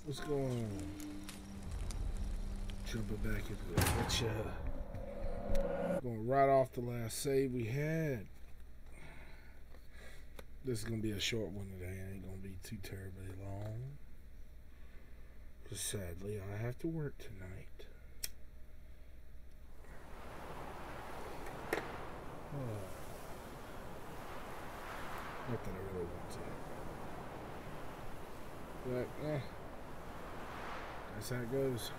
What's going on? Jumping back into it. Gotcha. Going right off the last save we had. This is going to be a short one today. It ain't going to be too terribly long. Because sadly, I have to work tonight. Not that I really want to. But, that's how it goes.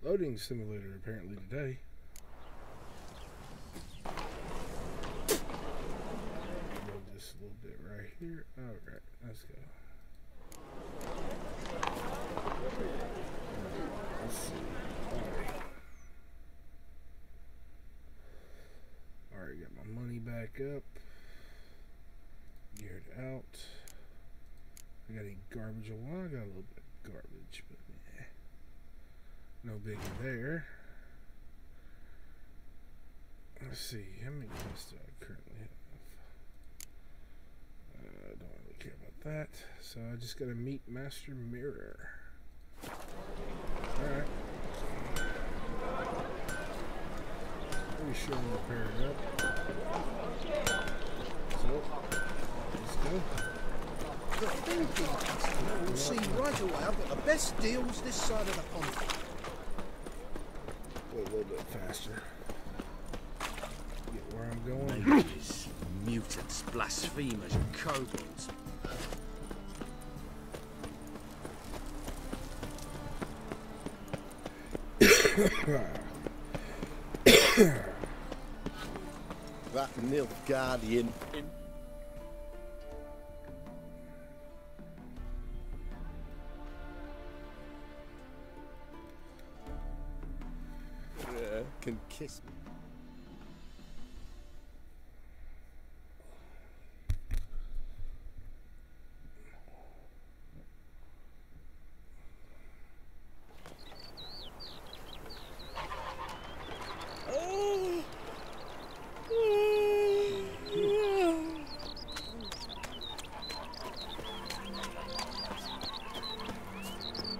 Loading simulator apparently today. Load this a little bit right here. Alright, let's go. Let's see. Alright, got my money back up. Geared out. I got any garbage? Well, I got a little bit of garbage, but no biggie there. Let's see, how many quests do I currently have? I don't really care about that. So I just gotta meet Master Mirror. Alright. Pretty sure I'm gonna pair it up. So, let's go. We'll see right away. I've got the best deals this side of the pond. A little bit faster. Get where I'm going. Mages, mutants, blasphemers, and kobolds. That Nilfgaardian. Can kiss me.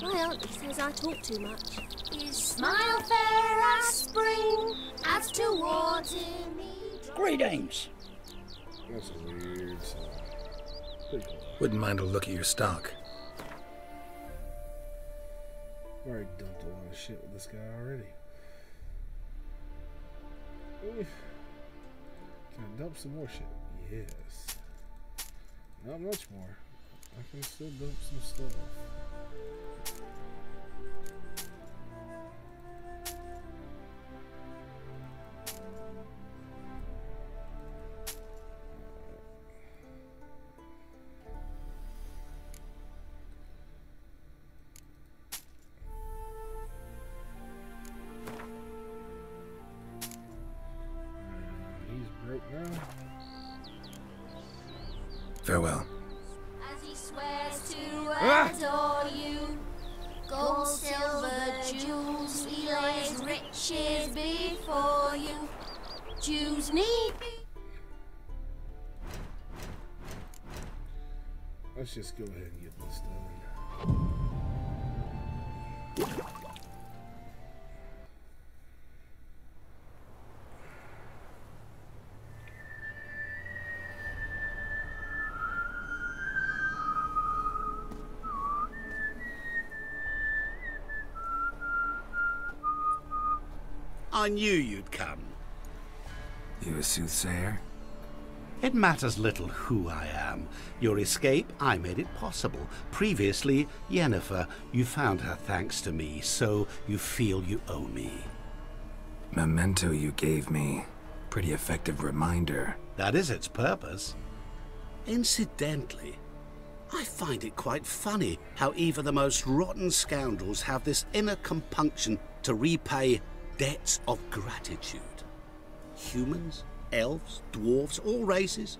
My auntie says I talk too much. His smile fair as spring, as towards him. Greetings. That's a weird song. Pretty cool. Wouldn't mind a look at your stock. I already dumped a lot of shit with this guy already. Can I dump some more shit? Yes. Not much more. I can still dump some stuff. Farewell. As he swears to adore you, gold, silver, jewels, he lays riches before you. Jews need be. Let's just go ahead and get this done. I knew you'd come. You a soothsayer? It matters little who I am. Your escape, I made it possible. Previously, Yennefer, you found her thanks to me, so you feel you owe me. Memento you gave me. Pretty effective reminder. That is its purpose. Incidentally, I find it quite funny how even the most rotten scoundrels have this inner compunction to repay debts of gratitude. Humans, elves, dwarves, all races.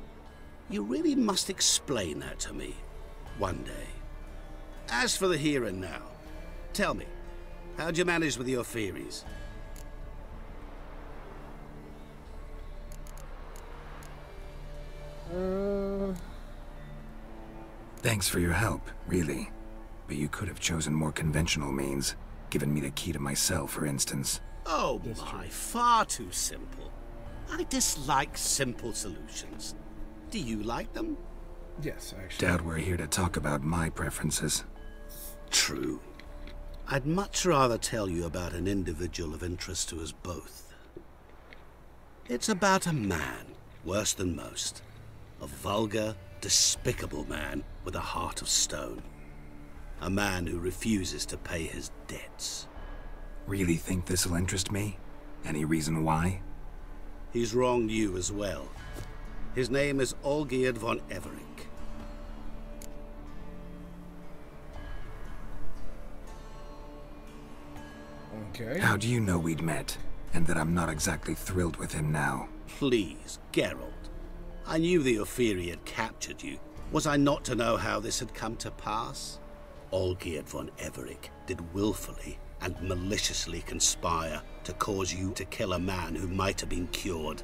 You really must explain that to me one day. As for the here and now, tell me, how'd you manage with your theories? Thanks for your help, really. But you could have chosen more conventional means. Given me the key to my cell, for instance. Oh my, far too simple. I dislike simple solutions. Do you like them? Yes, actually. Doubt we're here to talk about my preferences. True. I'd much rather tell you about an individual of interest to us both. It's about a man, worse than most. A vulgar, despicable man with a heart of stone. A man who refuses to pay his debts. Really think this'll interest me? Any reason why? He's wronged you as well. His name is Olgierd von Everink. Okay. How do you know we'd met, and that I'm not exactly thrilled with him now? Please, Geralt. I knew the Ophiri had captured you. Was I not to know how this had come to pass? Olgierd von Everink did willfully and maliciously conspire to cause you to kill a man who might have been cured.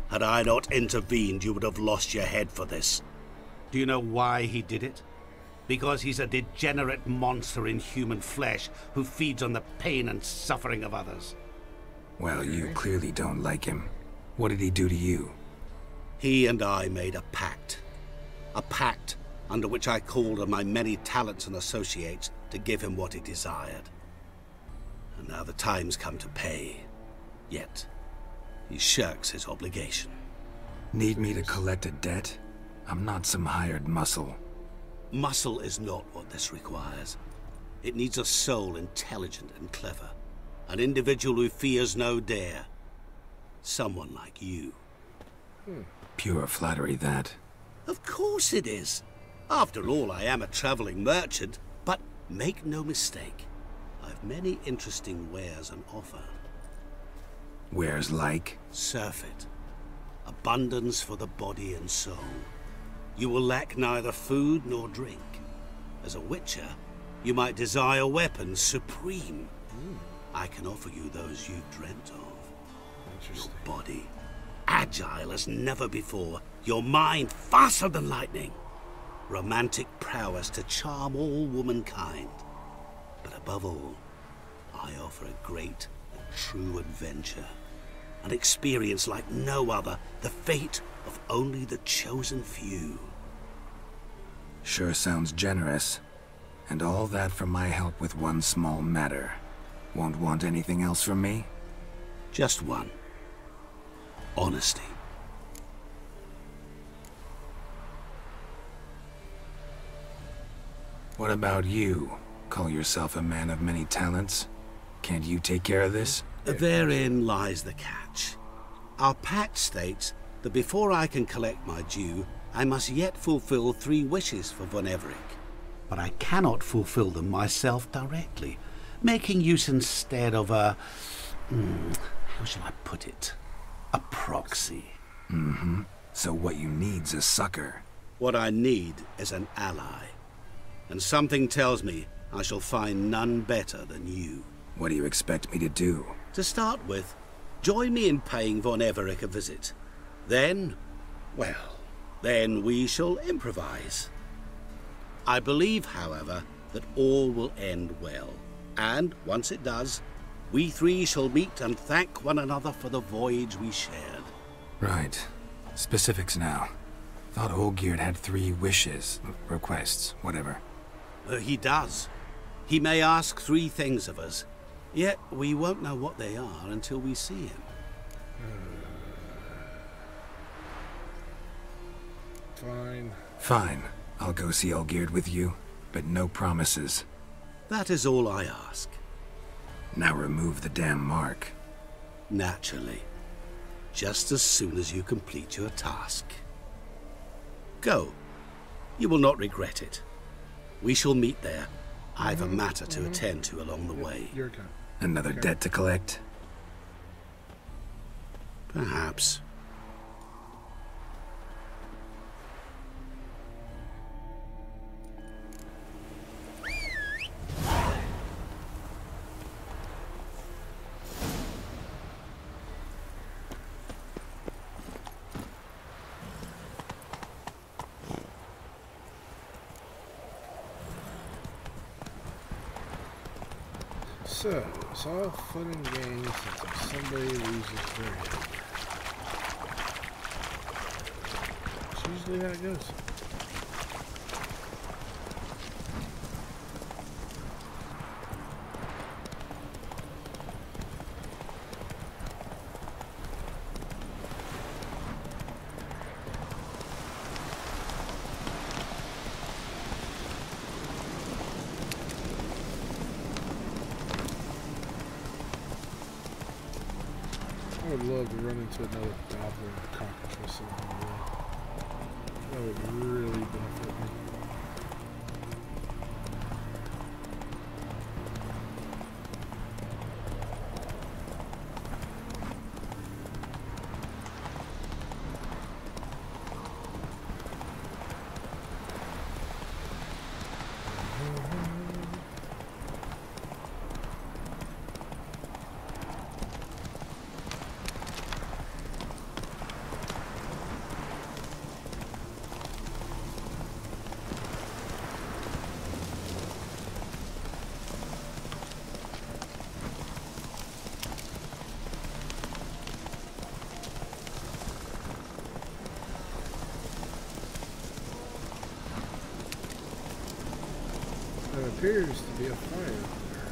Had I not intervened, you would have lost your head for this. Do you know why he did it? Because he's a degenerate monster in human flesh who feeds on the pain and suffering of others. Well, you clearly don't like him. What did he do to you? He and I made a pact. A pact under which I called on my many talents and associates to give him what he desired. And now the time's come to pay. Yet, he shirks his obligation. Need me to collect a debt? I'm not some hired muscle. Muscle is not what this requires. It needs a soul intelligent and clever. An individual who fears no dare. Someone like you. Pure flattery, that. Of course it is. After all, I am a traveling merchant. But make no mistake, I've many interesting wares on offer. Wares like? Surfeit. Abundance for the body and soul. You will lack neither food nor drink. As a witcher, you might desire weapons supreme. I can offer you those you've dreamt of. Your body, agile as never before. Your mind, faster than lightning. Romantic prowess to charm all womankind. But above all, I offer a great and true adventure. An experience like no other, the fate of only the chosen few. Sure sounds generous. And all that for my help with one small matter. Won't want anything else from me? Just one. Honesty. What about you? Call yourself a man of many talents? Can't you take care of this? Therein lies the catch. Our pact states that before I can collect my due, I must yet fulfill 3 wishes for von Everink. But I cannot fulfill them myself directly, making use instead of a... how shall I put it? A proxy. So what you need's a sucker. What I need is an ally. And something tells me I shall find none better than you. What do you expect me to do? To start with, join me in paying von Everink a visit. Then, well, then we shall improvise. I believe, however, that all will end well. And once it does, we 3 shall meet and thank one another for the voyage we shared. Right. Specifics now. Thought Olgierd had 3 wishes, requests, whatever. He does. He may ask 3 things of us. Yet we won't know what they are until we see him. Fine. Fine. I'll go see Olgierd with you, but no promises. That is all I ask. Now remove the damn mark. Naturally. Just as soon as you complete your task. Go. You will not regret it. We shall meet there. I've a matter to attend to along the way. Your turn. Another debt to collect? Perhaps. So, it's all fun and games until somebody loses their head. That's usually how it goes. I would love to run into another goblin or cockroach or something like that. That would really benefit me. There appears to be a fire up there.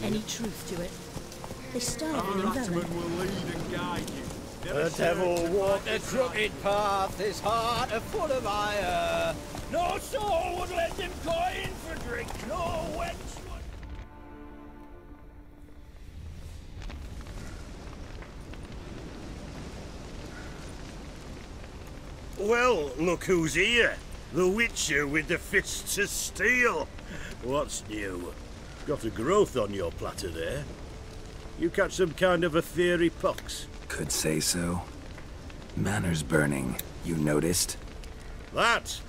Any truth to it? They're starving in vermin. will lead and guide you. The devil walked a crooked path, his heart a full of ire. No soul would let him coin for drink, no wench would. Well, look who's here. The Witcher with the fists of steel. What's new? Got a growth on your platter there. You catch some kind of a fiery pox? Could say so. Manners burning, you noticed? That?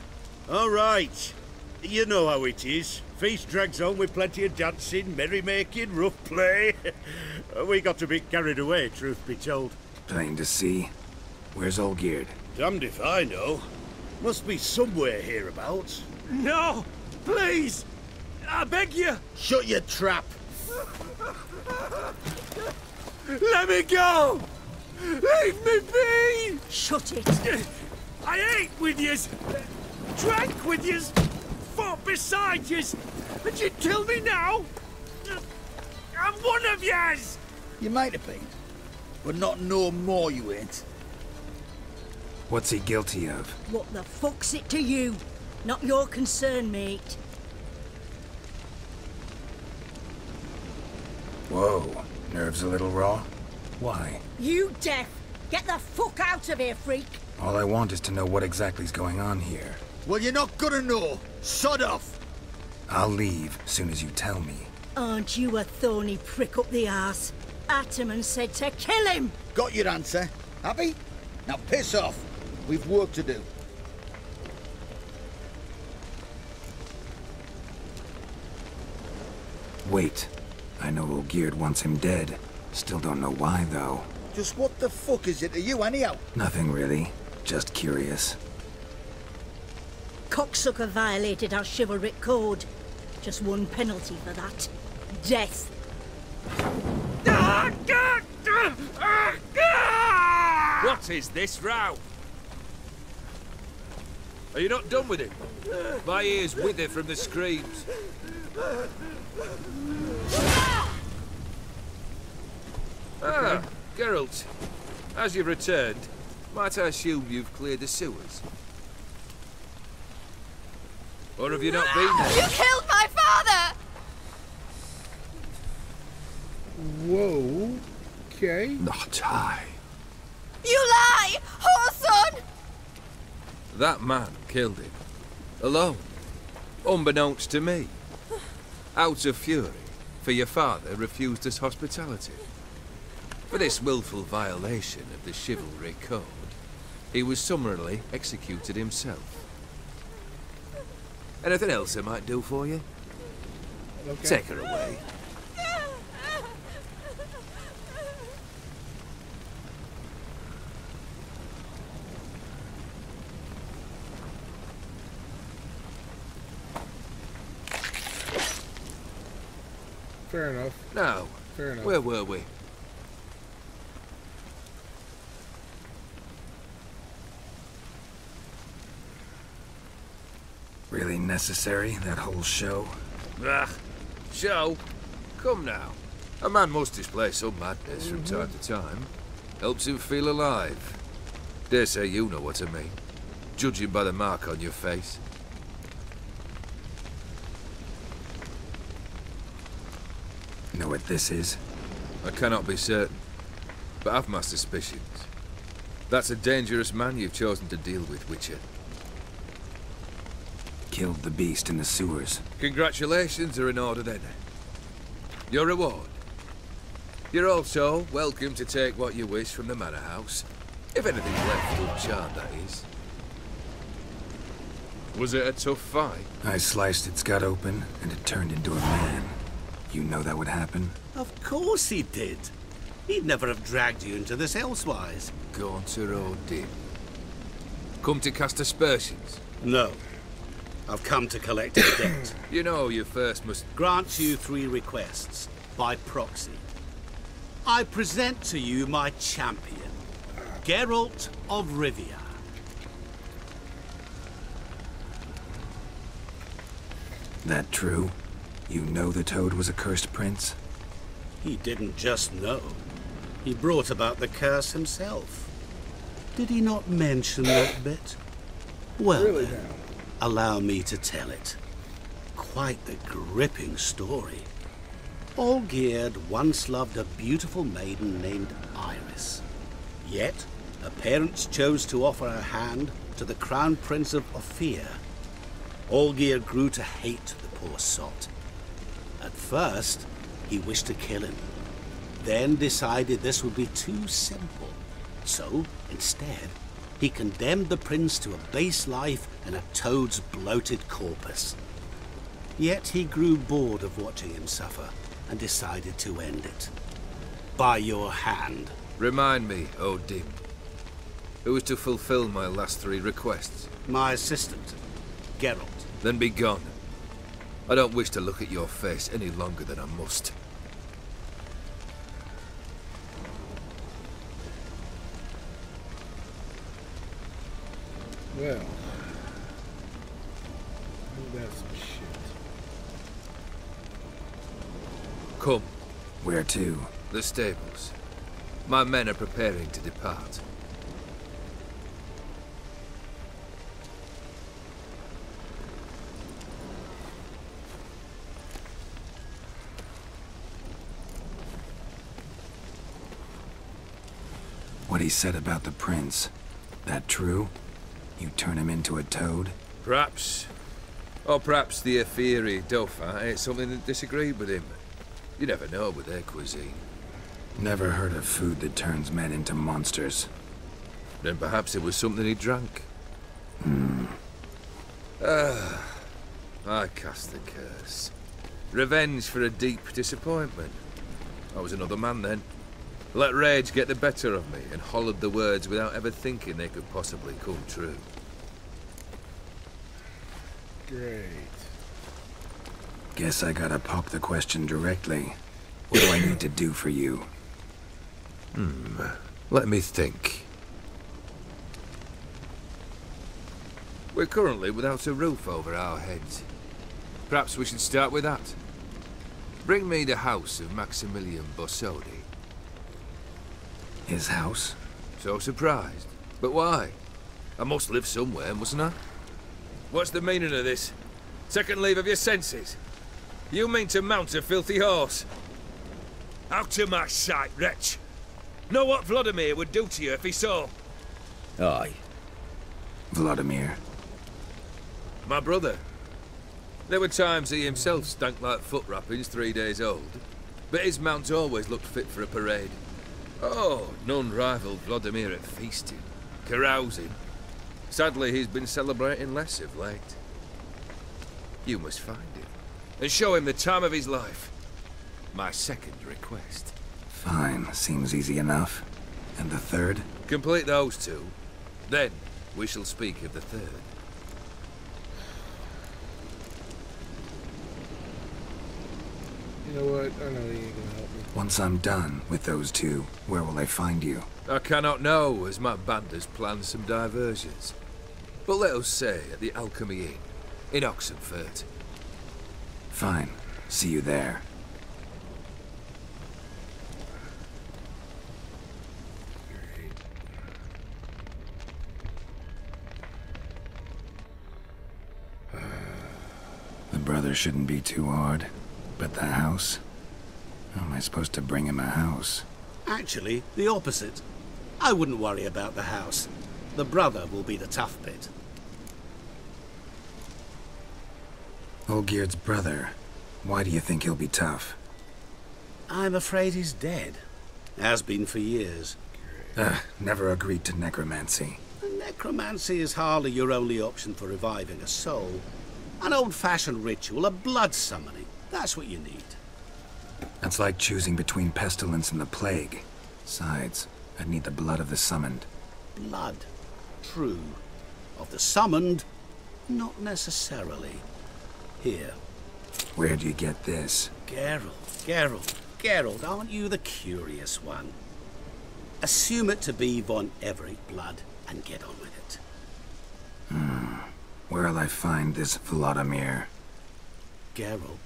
All right. You know how it is. Feast drags on with plenty of dancing, merrymaking, rough play. We got a bit carried away, truth be told. Plain to see. Where's Olgierd? Damned if I know. Must be somewhere hereabouts. No! Please! I beg you! Shut your trap. Let me go! Leave me be! Shut it! I ate with yous, drank with yous, fought beside yous, and you'd kill me now? I'm one of yous! You might have been, but not no more you ain't. What's he guilty of? What the fuck's it to you? Not your concern, mate. Whoa, nerves a little raw? Why? You deaf! Get the fuck out of here, freak! All I want is to know what exactly's going on here. Well, you're not gonna know. Sod off. I'll leave soon as you tell me. Aren't you a thorny prick up the arse? Ataman said to kill him! Got your answer. Happy? Now piss off. We've work to do. Wait. I know Olgierd wants him dead. Still don't know why, though. Just what the fuck is it to you, anyhow? Nothing really. Just curious. Cocksucker violated our chivalric code. Just one penalty for that. Death. What is this row? Are you not done with it? My ears wither from the screams. Ah, Geralt. As you've returned, might I assume you've cleared the sewers? Or have you not been there? You killed my father! Whoa. Okay. Not I. You lie! Whoreson! That man killed him. Alone. Unbeknownst to me. Out of fury, for your father refused us hospitality. For this willful violation of the chivalry code, he was summarily executed himself. Anything else I might do for you? Okay. Take her away. Fair enough. Now, Fair enough. where were we? Really necessary, that whole show? Ah, show? Come now. A man must display some madness from time to time. Helps him feel alive. Dare say you know what I mean. Judging by the mark on your face. Know what this is? I cannot be certain, but I've my suspicions. That's a dangerous man you've chosen to deal with, Witcher. Killed the beast in the sewers. Congratulations are in order then. Your reward. You're also welcome to take what you wish from the manor house. If anything's left uncharmed, that is. Was it a tough fight? I sliced its gut open, and it turned into a man. You know that would happen? Of course he did. He'd never have dragged you into this elsewise. Gaunter Odin. Come to cast aspersions? No. I've come to collect a debt. You know you first must... Grant you 3 requests, by proxy. I present to you my champion, Geralt of Rivia. That true? You know the Toad was a cursed prince? He didn't just know. He brought about the curse himself. Did he not mention that bit? Well, Really then, now. allow me to tell it. Quite the gripping story. Olgierd once loved a beautiful maiden named Iris. Yet, her parents chose to offer her hand to the Crown Prince of Ophir. Olgierd grew to hate the poor sot. At first, he wished to kill him, then decided this would be too simple. So, instead, he condemned the prince to a base life in a toad's bloated corpus. Yet he grew bored of watching him suffer and decided to end it. By your hand. Remind me, Odin. Who is to fulfill my last 3 requests? My assistant, Geralt. Then be gone. I don't wish to look at your face any longer than I must. Well. Ain't that some shit? Come. Where to? The stables. My men are preparing to depart. What he said about the prince. That true? You turn him into a toad? Perhaps. Or perhaps the Ephiri Dauphin ate something that disagreed with him. You never know with their cuisine. Never heard of food that turns men into monsters. Then perhaps it was something he drank. I cast the curse. Revenge for a deep disappointment. I was another man then. Let rage get the better of me and hollered the words without ever thinking they could possibly come true. Great. Guess I gotta pop the question directly. What do I need to do for you? Let me think. We're currently without a roof over our heads. Perhaps we should start with that. Bring me the house of Maximilian Borsodi. His house? So surprised. But why? I must live somewhere, mustn't I? What's the meaning of this? Second leave of your senses? You mean to mount a filthy horse? Out of my sight, wretch! Know what Vladimir would do to you if he saw? Aye. Vladimir. My brother. There were times he himself stank like foot wrappings 3 days old, but his mount always looked fit for a parade. Oh, none rivaled Vladimir at feasting, carousing. Sadly, he's been celebrating less of late. You must find him, and show him the time of his life. My second request. Fine, seems easy enough. And the third? Complete those two, then we shall speak of the third. You know what? I know you ain't gonna help me. Once I'm done with those two, where will I find you? I cannot know, as my band has planned some diversions. But let us say at the Alchemy Inn, in Oxenfurt. Fine. See you there. The brother shouldn't be too hard. But the house? How am I supposed to bring him a house? Actually, the opposite. I wouldn't worry about the house. The brother will be the tough bit. Olgierd's brother. Why do you think he'll be tough? I'm afraid he's dead. Has been for years. Never agreed to necromancy. Necromancy is hardly your only option for reviving a soul. An old-fashioned ritual, a blood summoning. That's what you need. That's like choosing between pestilence and the plague. Besides, I'd need the blood of the summoned. Blood. True. Of the summoned, not necessarily. Here. Where'd you get this? Geralt, aren't you the curious one? Assume it to be von Everett blood and get on with it. Where'll I find this Vladimir? Geralt,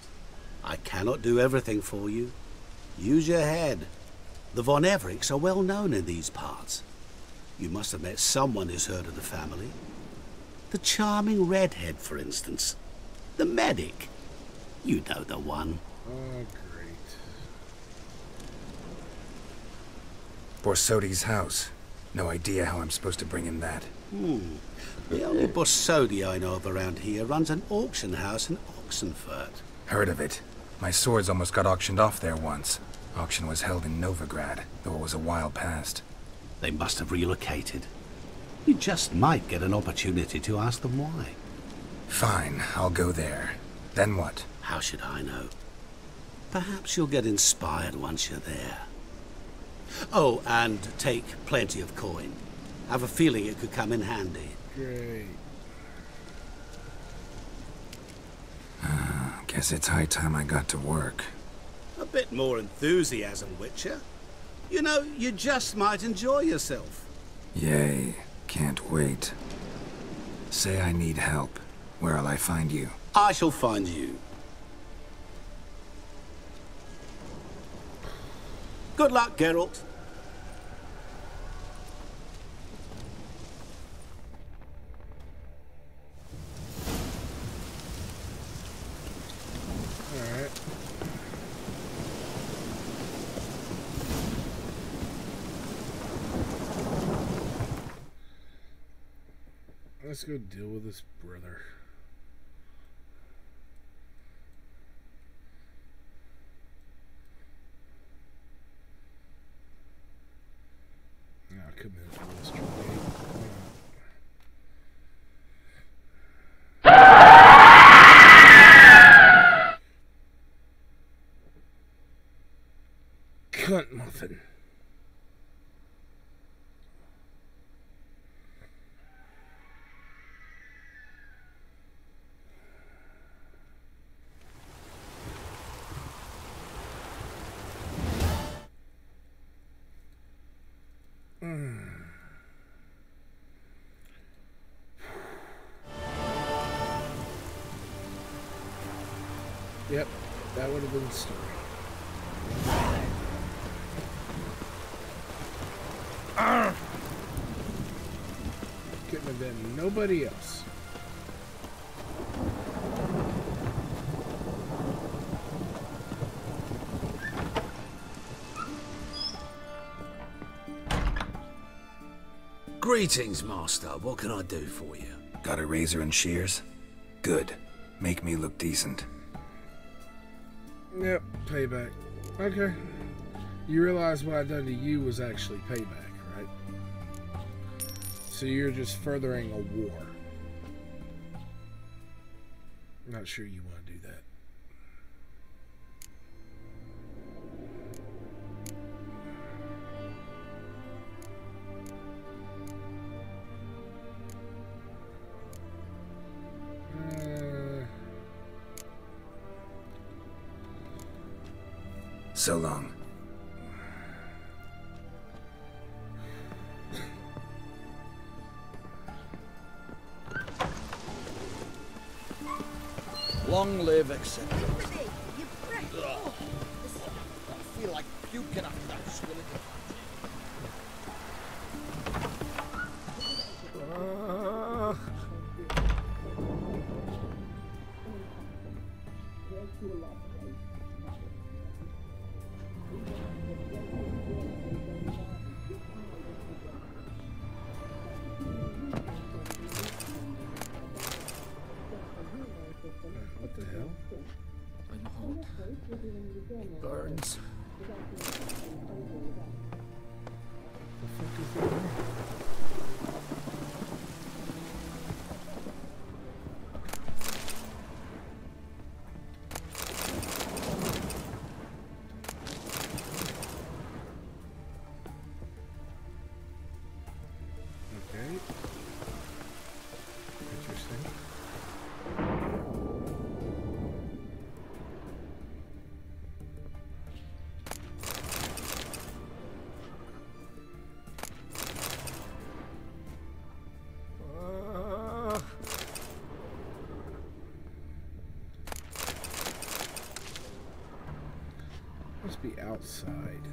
I cannot do everything for you. Use your head. The von Evericks are well known in these parts. You must have met someone who's heard of the family. The charming redhead, for instance. The medic. You know the one. Oh, great. Borsodi's house. No idea how I'm supposed to bring him that. The only Borsodi I know of around here runs an auction house in Oxenfurt. Heard of it. My swords almost got auctioned off there once. Auction was held in Novigrad, though it was a while past. They must have relocated. You just might get an opportunity to ask them why. Fine, I'll go there. Then what? How should I know? Perhaps you'll get inspired once you're there. Oh, and take plenty of coin. Have a feeling it could come in handy. Great. Guess it's high time I got to work. A bit more enthusiasm, Witcher. You know, you just might enjoy yourself. Yay. Can't wait. Say I need help. Where'll I find you? I shall find you. Good luck, Geralt. Alright. Let's go deal with this brother. Yeah, I could move for this trade. Cunt muffin. Yep, that would have been the story. Couldn't have been nobody else. Greetings, Master. What can I do for you? Got a razor and shears? Good. Make me look decent. Yep, payback. Okay. You realize what I done to you was actually payback, right? So you're just furthering a war. I'm not sure you want to do that. So long. Long live, etc. I feel like puking after that swilling. What the hell? I'm hot. It burns. The fuck is that? Okay. Interesting. Must be outside.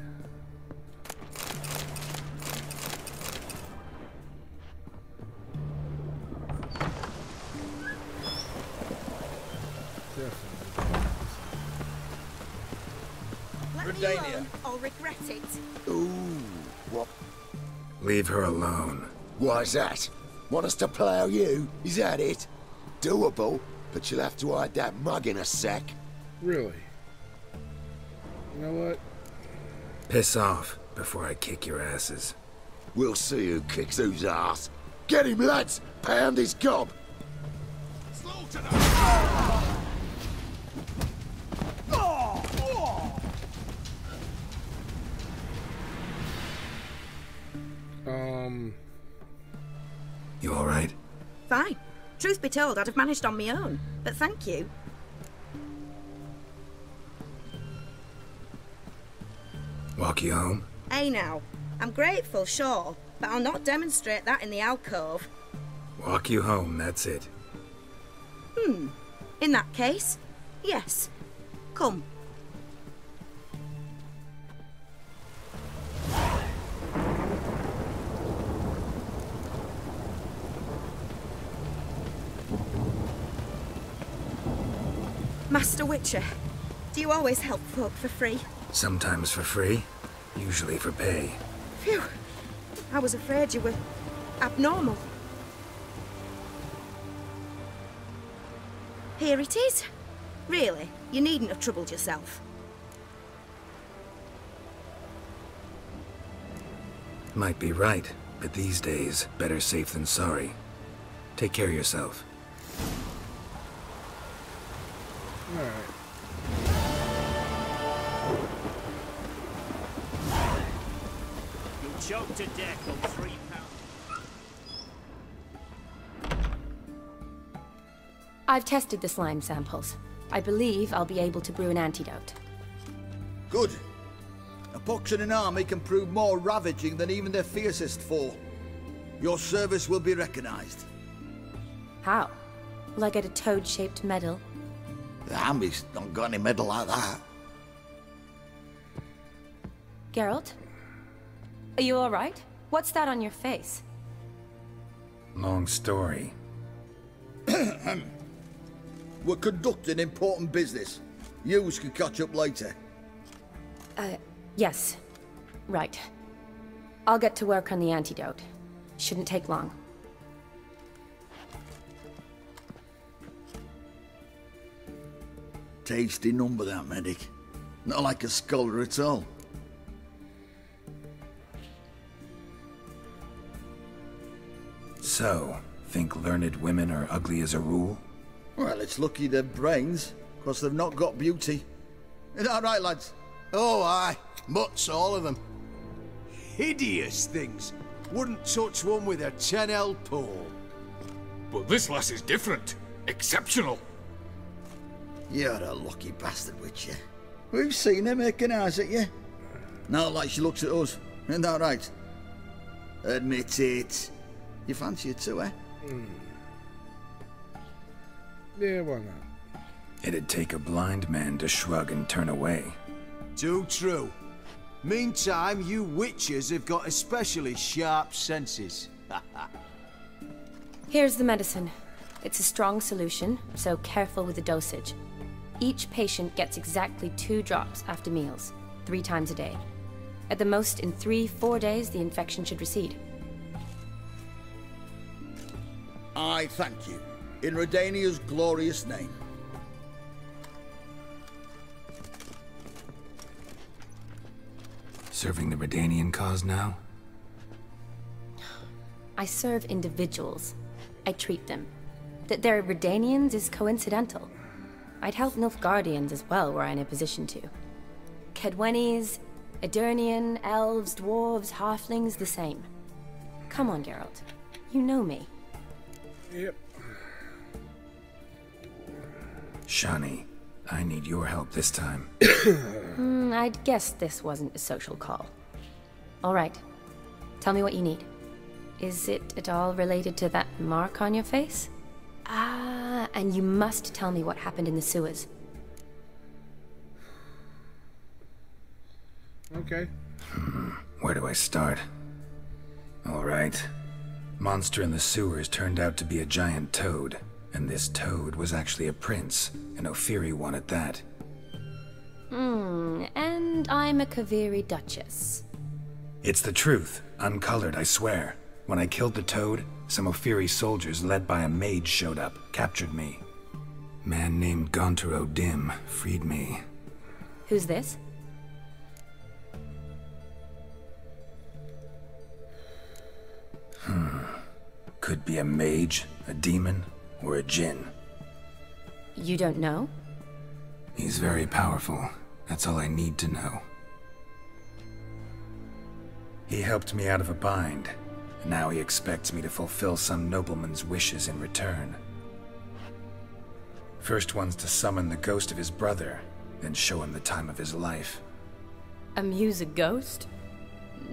Let me alone, I'll regret it. Ooh, what? Leave her alone. Why's that? Want us to plough you? Is that it? Doable, but you'll have to hide that mug in a sec. Really? You know what? Piss off before I kick your asses. We'll see who kicks whose ass. Get him, lads! Pound his gob! You alright? Fine. Truth be told, I'd have managed on my own. But thank you. Walk you home? Hey now. I'm grateful, sure. But I'll not demonstrate that in the alcove. Walk you home, that's it. In that case, yes. Come. Master Witcher, do you always help folk for free? Sometimes for free, usually for pay. Phew. I was afraid you were abnormal. Here it is. Really, you needn't have troubled yourself. Might be right, but these days, better safe than sorry. Take care of yourself. Alright. You'll choke to death on 3 pounds. I've tested the slime samples. I believe I'll be able to brew an antidote. Good. A pox in an army can prove more ravaging than even their fiercest foe. Your service will be recognized. How? Will I get a toad-shaped medal? The Hambies don't got any medal like that. Geralt? Are you alright? What's that on your face? Long story. We're conducting important business. Yous can catch up later. Yes. Right. I'll get to work on the antidote. Shouldn't take long. Tasty number, that medic. Not like a scholar at all. So, think learned women are ugly as a rule? Well, it's lucky they've brains, because they've not got beauty. Is that right, lads? Oh, aye. Mutts, all of them. Hideous things. Wouldn't touch one with a 10L pole. But this lass is different. Exceptional. You're a lucky bastard, Witcher. We've seen her making eyes at you. Not like she looks at us. Isn't that right? Admit it. You fancy her too, eh? Yeah, why not? It'd take a blind man to shrug and turn away. Too true. Meantime, you witches have got especially sharp senses. Here's the medicine. It's a strong solution, so careful with the dosage. Each patient gets exactly 2 drops after meals, 3 times a day. At the most, in 3-4 days, the infection should recede. I thank you. In Redania's glorious name. Serving the Redanian cause now? I serve individuals. I treat them. That they're Redanians is coincidental. I'd help Nilfgaardians as well were I in a position to. Kedwenis, Edirnian, elves, dwarves, halflings, the same. Come on, Geralt. You know me. Yep. Shani, I need your help this time. I'd guess this wasn't a social call. All right. Tell me what you need. Is it at all related to that mark on your face? Ah, and you must tell me what happened in the sewers. Okay. Where do I start? All right. Monster in the sewers turned out to be a giant toad, and this toad was actually a prince, an Ophiri one at that. And I'm a Kaviri duchess. It's the truth, uncolored, I swear. When I killed the toad, some Ophiri soldiers led by a mage showed up, captured me. Man named Gontar O'Dim freed me. Who's this? Could be a mage, a demon, or a djinn. You don't know? He's very powerful. That's all I need to know. He helped me out of a bind. Now he expects me to fulfill some nobleman's wishes in return. First one's to summon the ghost of his brother, then show him the time of his life. Amuse a ghost?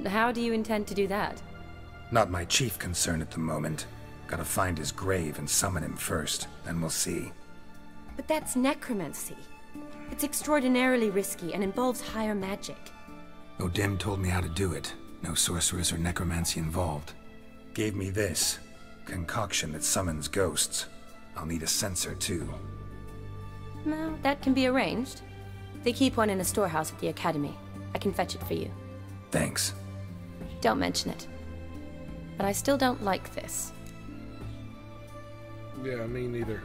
How do you intend to do that? Not my chief concern at the moment. Gotta find his grave and summon him first, then we'll see. But that's necromancy. It's extraordinarily risky and involves higher magic. O'Dim told me how to do it. No sorceress or necromancy involved. Gave me this concoction that summons ghosts. I'll need a censer too. No, that can be arranged. They keep one in a storehouse at the academy. I can fetch it for you. Thanks. Don't mention it. But I still don't like this. Yeah, me neither.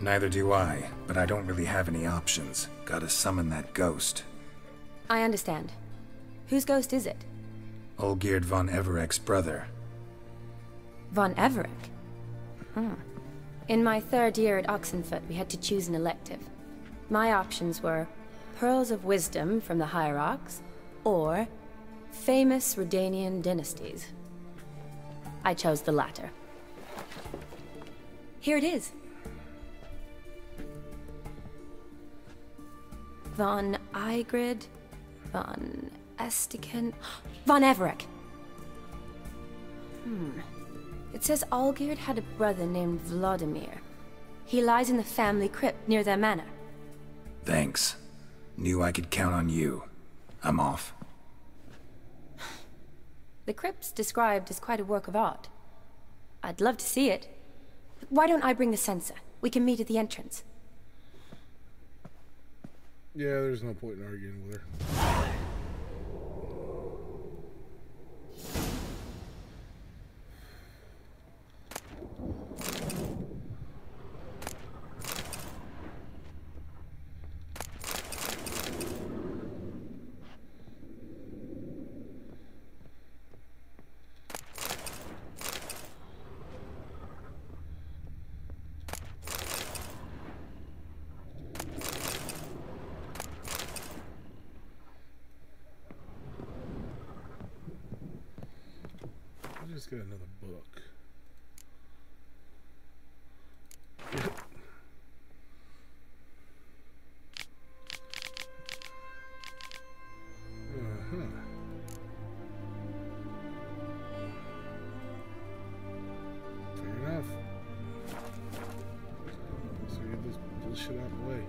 Neither do I, but I don't really have any options. Gotta summon that ghost. I understand. Whose ghost is it? Olgierd von Everek's brother. Von Everek? In my 3rd year at Oxenfoot, we had to choose an elective. My options were Pearls of Wisdom from the Hierarchs, or Famous Redanian Dynasties. I chose the latter. Here it is. Von Igrid, Von Estiken, Von Everek. It says Olgierd had a brother named Vladimir. He lies in the family crypt near their manor. Thanks. Knew I could count on you. I'm off. The crypt's described as quite a work of art. I'd love to see it. Why don't I bring the censer? We can meet at the entrance. Yeah, there's no point in arguing with her. Just get another book. Fair enough. So get this bullshit out of the way.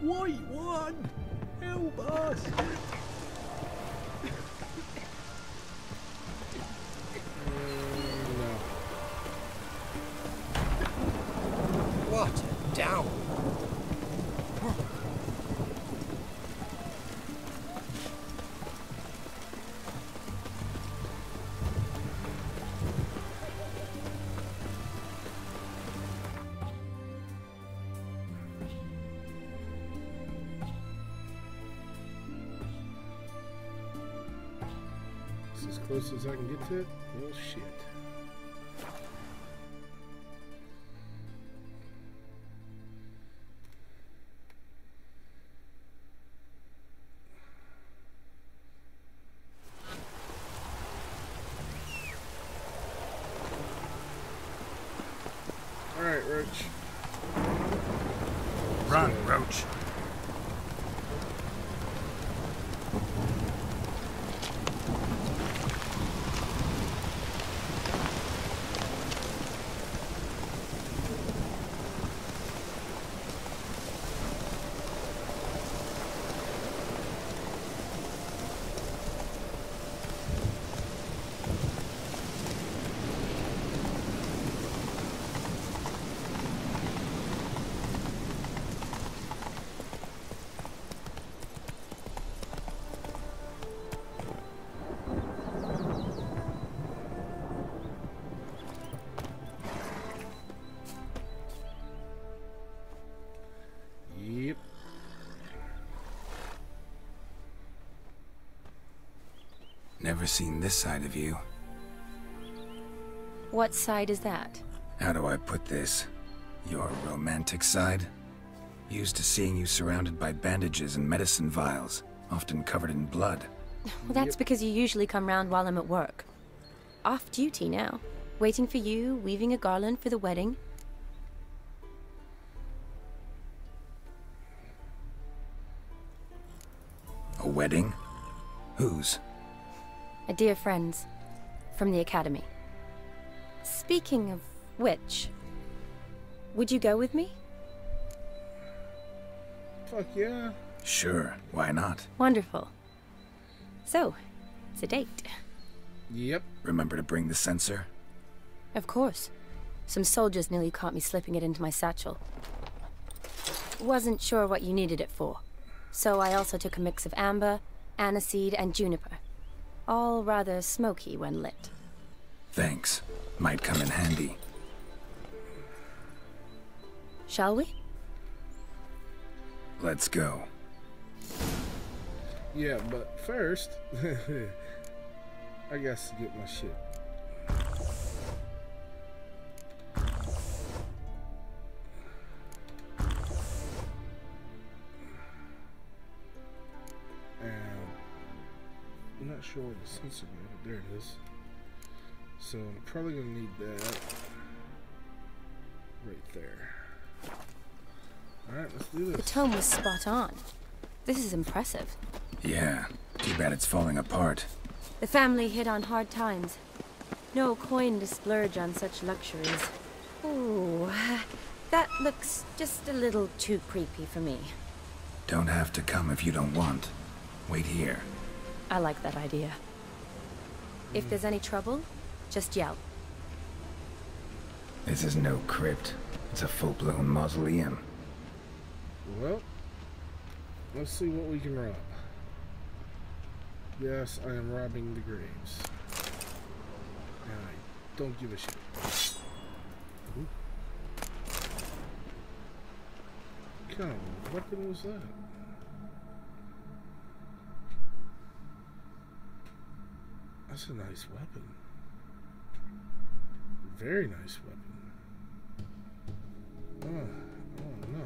White one! Help us! What a down! As close as I can get to it? Well, shit. Alright, Roach. Run, Roach. Yep. Never seen this side of you. What side is that? How do I put this? Your romantic side? Used to seeing you surrounded by bandages and medicine vials, often covered in blood. Well, that's because you usually come round while I'm at work. Off duty now. Waiting for you, weaving a garland for the wedding. A wedding? Whose? A dear friend's. From the academy. Speaking of which, would you go with me? Fuck yeah. Sure, why not? Wonderful. So, it's a date. Yep. Remember to bring the censer? Of course. Some soldiers nearly caught me slipping it into my satchel. Wasn't sure what you needed it for. So I also took a mix of amber, aniseed, and juniper. All rather smoky when lit. Thanks. Might come in handy. Shall we? Let's go. Yeah, but first, I got to get my shit. I'm not sure where the sensor went, but there it is. So I'm probably gonna need that right there. Alright, let's do this. The tome was spot on. This is impressive. Yeah, too bad it's falling apart. The family hit on hard times. No coin to splurge on such luxuries. Ooh, that looks just a little too creepy for me. Don't have to come if you don't want. Wait here. I like that idea. If there's any trouble, just yell. This is no crypt. It's a full-blown mausoleum. Well, let's see what we can rob. Yes, I am robbing the graves. And I don't give a shit. Ooh. What kind of weapon was that? That's a nice weapon. Very nice weapon. Oh no.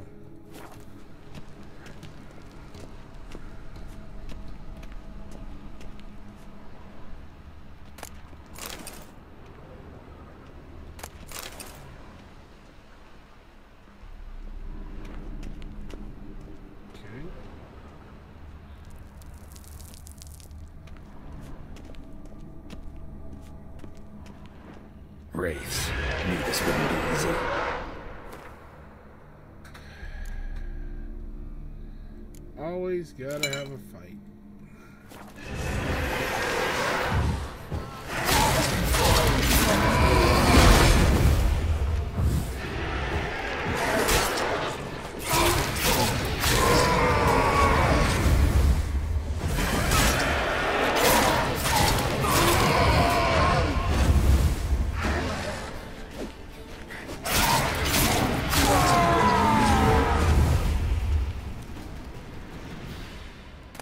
Wraiths. Knew this wouldn't be easy. Always gotta have a fight.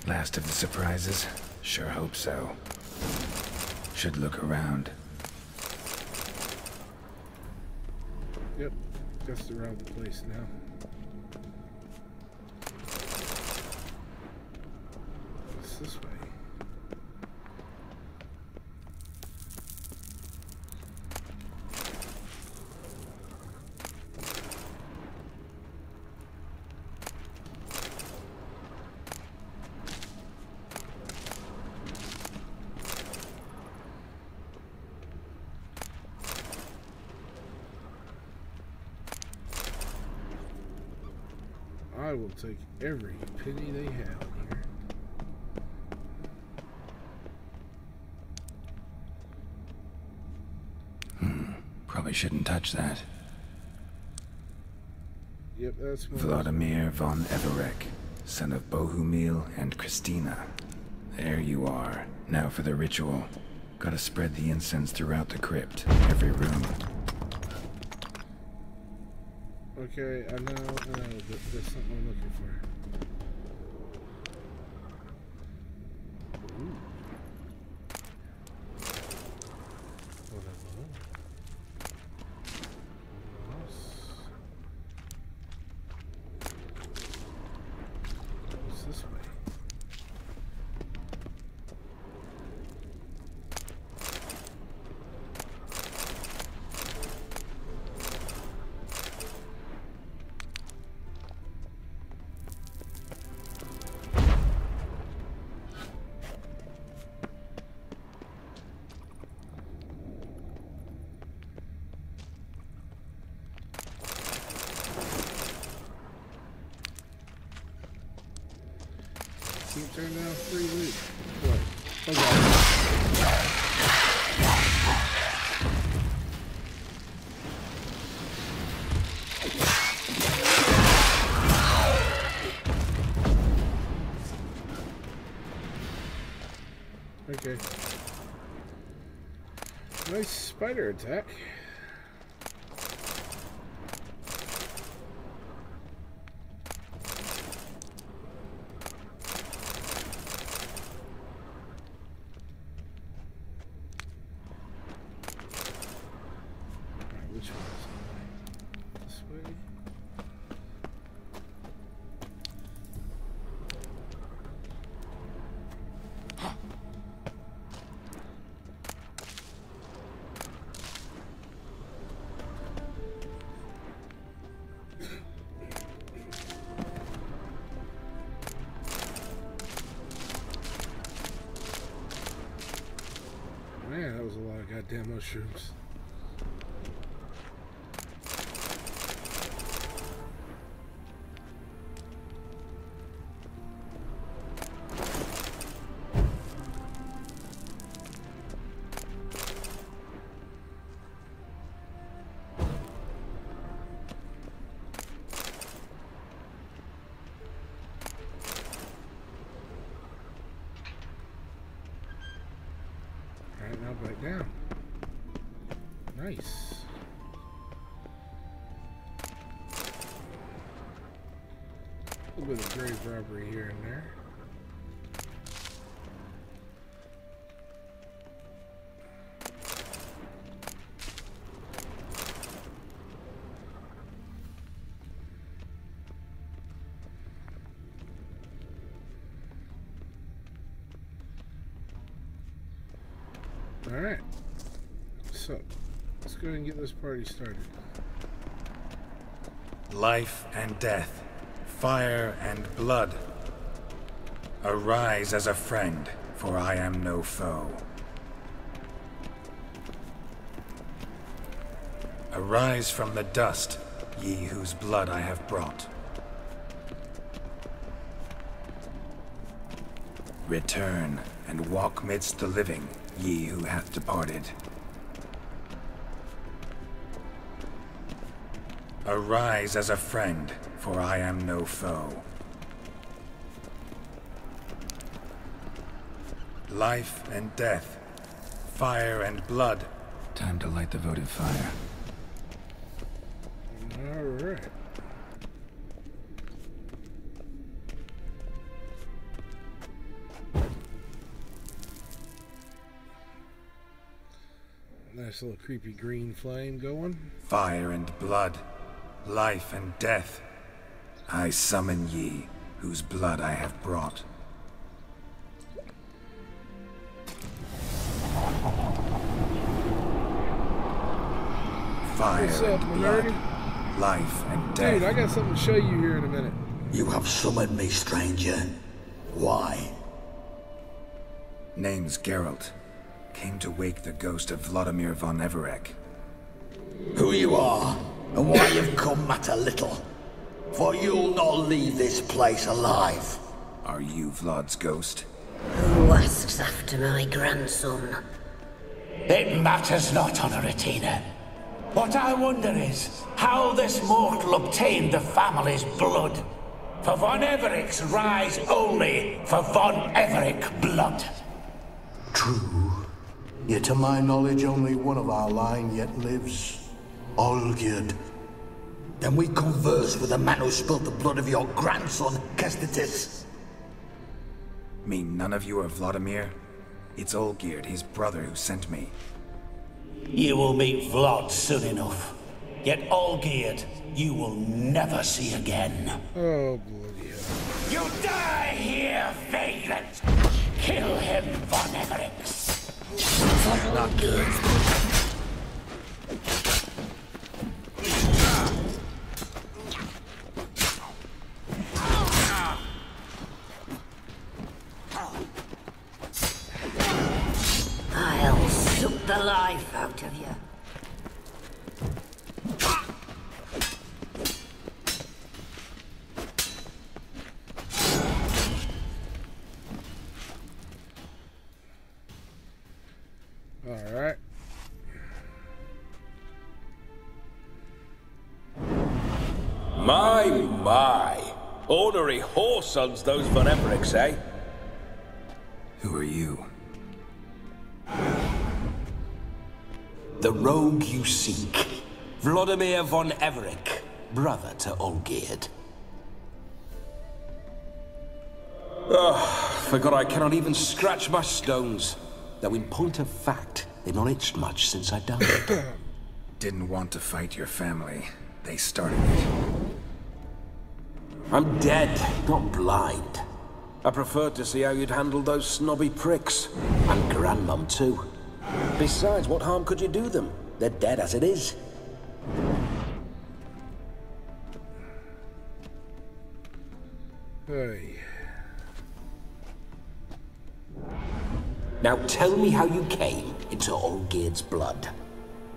Last of the surprises? Sure hope so. Should look around. Yep, just around the place now. What's this way? I will take every penny they have here. Probably shouldn't touch that. Yep, that's one. Vladimir von Everek, son of Bohumil and Christina. There you are. Now for the ritual. Gotta spread the incense throughout the crypt, every room. Okay, I know that there's something I'm looking for. Ooh. What's this way? Keep turning down free loot. What? Okay. Nice spider attack. Which one is it? This way? Goddamn mushrooms. Alright, now back down. Nice. A little bit of grave robbery here and there. Alright, so let's go ahead and get this party started. Life and death, fire and blood. Arise as a friend, for I am no foe. Arise from the dust, ye whose blood I have brought. Return and walk midst the living, ye who hath departed. Arise as a friend, for I am no foe. Life and death, fire and blood. Time to light the votive fire. Alright. Nice little creepy green flame going. Fire and blood, life and death. I summon ye, whose blood I have brought. Fire What's up, and blood, Minority? life and death. Dude, I got something to show you here in a minute. You have summoned me, stranger. Why? Name's Geralt. Came to wake the ghost of Vladimir von Everec. Who you are, and why you've come matter little. For you'll not leave this place alive. Are you Vlad's ghost? Who asks after my grandson? It matters not, Honoratina. What I wonder is how this mortal obtained the family's blood. For von Everec's rise only for von Everec blood. True. Yet to my knowledge, only one of our line yet lives. Olgierd. Then we converse with the man who spilled the blood of your grandson, Kestitis. Mean none of you are Vladimir? It's Olgierd, his brother, who sent me. You will meet Vlad soon enough. Yet Olgierd, you will never see again. Oh, bloody hell. You die here, vagrant! Kill him, von Everec! Not good. I'll suck the life out of you. Alright. My. Ornery whoresons those von Everecs, eh? Who are you? The rogue you seek. Vladimir von Everec, brother to Olgierd. Forgot I cannot even scratch my stones. Though in point of fact, they've not itched much since I died. Didn't want to fight your family. They started it. I'm dead, not blind. I preferred to see how you'd handle those snobby pricks. And Grandmum, too. Besides, what harm could you do them? They're dead as it is. Hey. Now tell me how you came into Olgierd's blood.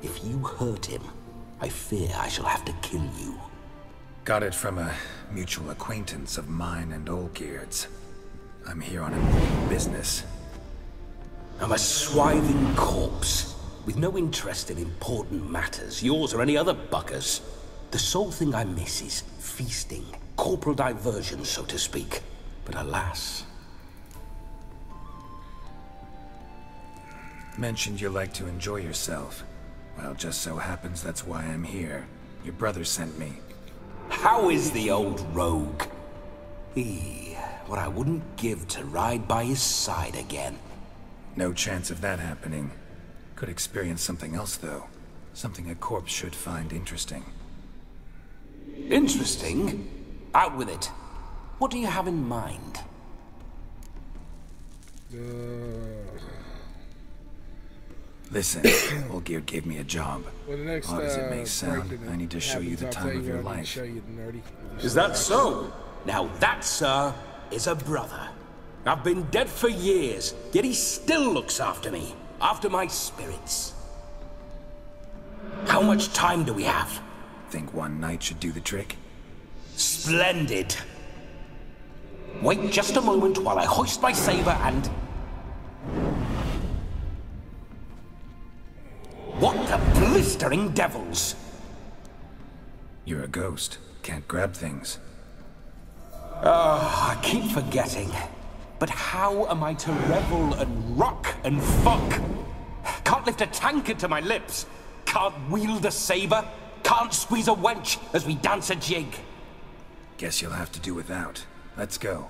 If you hurt him, I fear I shall have to kill you. Got it from a mutual acquaintance of mine and Olgierd's. I'm here on important business. I'm a swiving corpse, with no interest in important matters, yours or any other buggers. The sole thing I miss is feasting, corporal diversion, so to speak. But alas... Mentioned you like to enjoy yourself. Well, just so happens that's why I'm here. Your brother sent me. How is the old rogue? What I wouldn't give to ride by his side again. No chance of that happening. Could experience something else, though. Something a corpse should find interesting. Interesting? Out with it. What do you have in mind? Listen, Olgierd gave me a job. Well, odd as it may sound, I need to show you the time of your life. Is that so? Now that, sir, is a brother. I've been dead for years, yet he still looks after me, after my spirits. How much time do we have? Think one night should do the trick? Splendid. Wait just a moment while I hoist my saber and... What the blistering devils! You're a ghost. Can't grab things. I keep forgetting. But how am I to revel and rock and fuck? Can't lift a tankard to my lips. Can't wield a saber. Can't squeeze a wench as we dance a jig. Guess you'll have to do without. Let's go.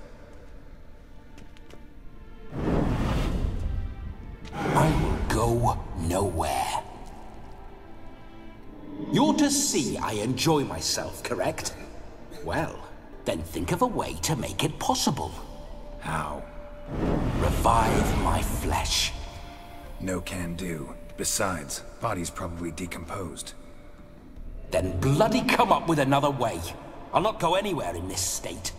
I will go nowhere. You're to see I enjoy myself, correct? Well, then think of a way to make it possible. How? Revive my flesh. No can do. Besides, body's probably decomposed. Then bloody come up with another way. I'll not go anywhere in this state.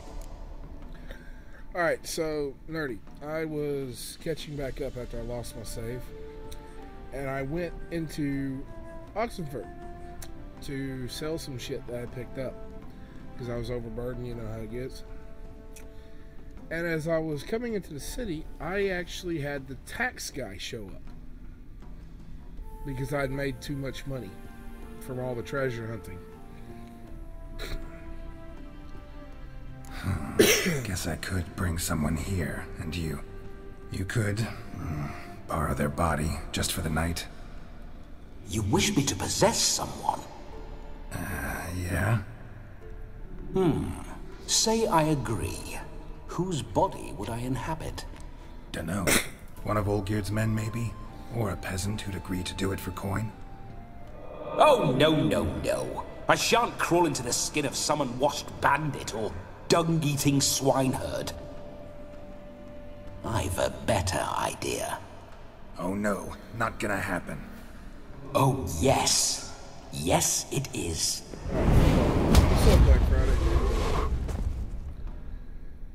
Alright, so, Nerdy, I was catching back up after I lost my save. And I went into Oxenford to sell some shit that I picked up. Because I was overburdened, you know how it gets. And as I was coming into the city, I actually had the tax guy show up. Because I'd made too much money from all the treasure hunting. Guess I could bring someone here, and you could borrow their body just for the night. You wish me to possess someone? Yeah? Say I agree. Whose body would I inhabit? Dunno. One of Olgierd's men, maybe? Or a peasant who'd agree to do it for coin? Oh, no. I shan't crawl into the skin of some unwashed bandit or dung-eating swineherd. I've a better idea. Oh no, not gonna happen. Oh yes. Yes, it is. What's up, Black Friday?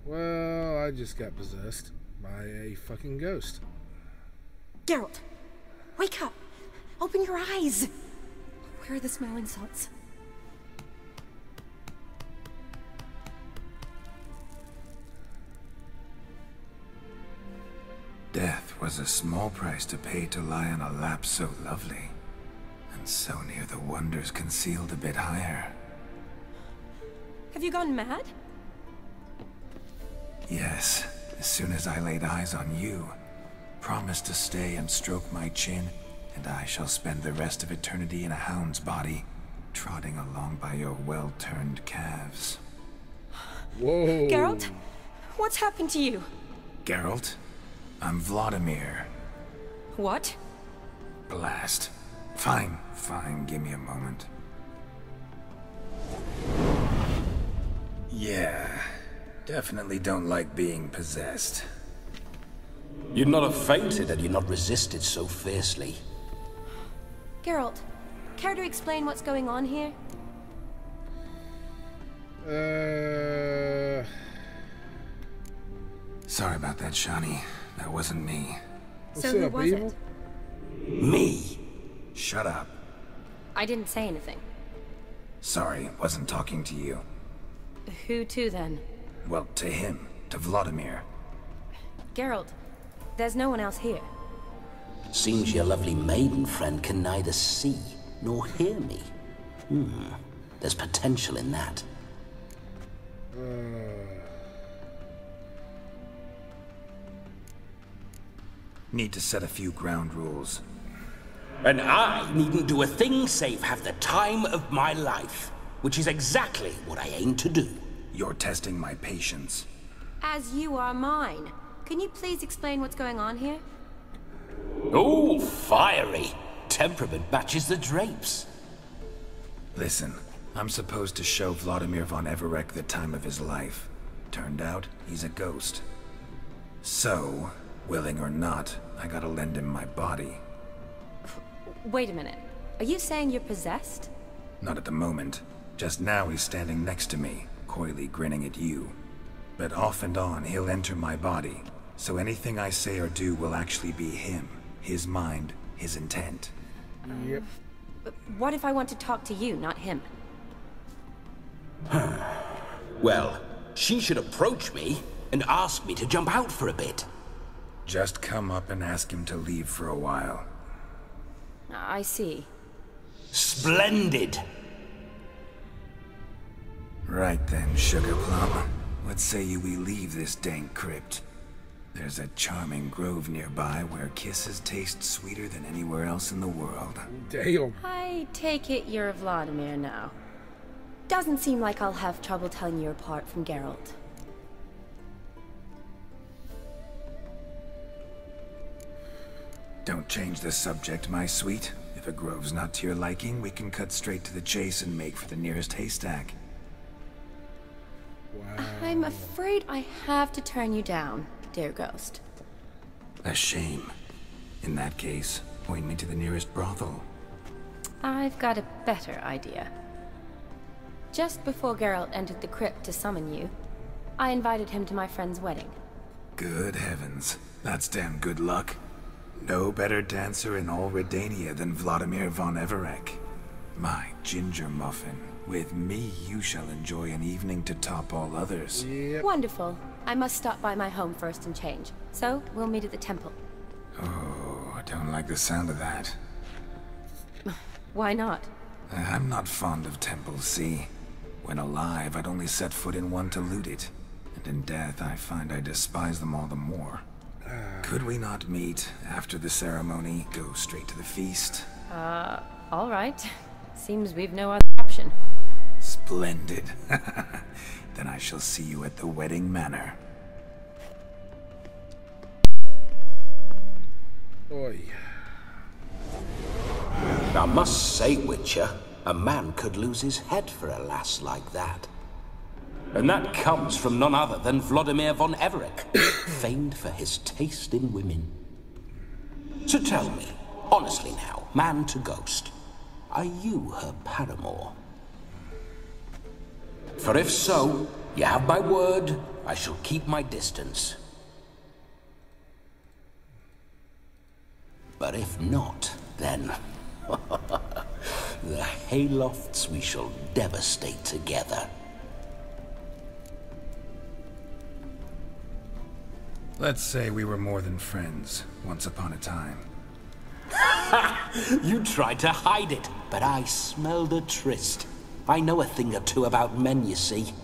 Well, I just got possessed by a fucking ghost. Geralt, wake up! Open your eyes! Where are the smelling salts? Death was a small price to pay to lie on a lap so lovely, and so near the wonders concealed a bit higher. Have you gone mad? Yes, as soon as I laid eyes on you, promised to stay and stroke my chin, and I shall spend the rest of eternity in a hound's body, trotting along by your well-turned calves. Whoa. Geralt, what's happened to you? Geralt? I'm Vladimir. What? Blast. Fine, give me a moment. Yeah, definitely don't like being possessed. You'd not have fainted had you not resisted so fiercely. Geralt, care to explain what's going on here? Sorry about that, Shani. That wasn't me. So who was it? Me? Shut up. I didn't say anything. Sorry, wasn't talking to you. Who to, then? Well, to him. To Vladimir. Geralt, there's no one else here. Seems your lovely maiden friend can neither see nor hear me. There's potential in that. Need to set a few ground rules. And I needn't do a thing save have the time of my life, which is exactly what I aim to do. You're testing my patience. As you are mine. Can you please explain what's going on here? Oh, fiery. Temperament matches the drapes. Listen, I'm supposed to show Vladimir von Everec the time of his life. Turned out, he's a ghost. So, willing or not, I gotta lend him my body. Wait a minute. Are you saying you're possessed? Not at the moment. Just now he's standing next to me, coyly grinning at you. But off and on, he'll enter my body. So anything I say or do will actually be him. His mind, his intent. Yep. But what if I want to talk to you, not him? Well, she should approach me and ask me to jump out for a bit. Just come up and ask him to leave for a while. I see. Splendid! Right then, Sugar Plum. What say you we leave this dank crypt? There's a charming grove nearby where kisses taste sweeter than anywhere else in the world. Damn. I take it you're Vladimir now. Doesn't seem like I'll have trouble telling you apart from Geralt. Don't change the subject, my sweet. If a grove's not to your liking, we can cut straight to the chase and make for the nearest haystack. Wow. I'm afraid I have to turn you down, dear ghost. A shame. In that case, point me to the nearest brothel. I've got a better idea. Just before Geralt entered the crypt to summon you, I invited him to my friend's wedding. Good heavens. That's damn good luck. No better dancer in all Redania than Vladimir von Everec. My ginger muffin. With me, you shall enjoy an evening to top all others. Yep. Wonderful. I must stop by my home first and change. So, we'll meet at the temple. Oh, I don't like the sound of that. Why not? I'm not fond of temples, see? When alive, I'd only set foot in one to loot it. And in death, I find I despise them all the more. Could we not meet after the ceremony, go straight to the feast? All right. Seems we've no other option. Splendid. Then I shall see you at the wedding manor. Oi. I must say, Witcher, a man could lose his head for a lass like that. And that comes from none other than Vladimir von Everec, famed for his taste in women. So tell me, honestly now, man to ghost, are you her paramour? For if so, you have my word, I shall keep my distance. But if not, then the haylofts we shall devastate together. Let's say we were more than friends, once upon a time. You tried to hide it, but I smelled a tryst. I know a thing or two about men, you see.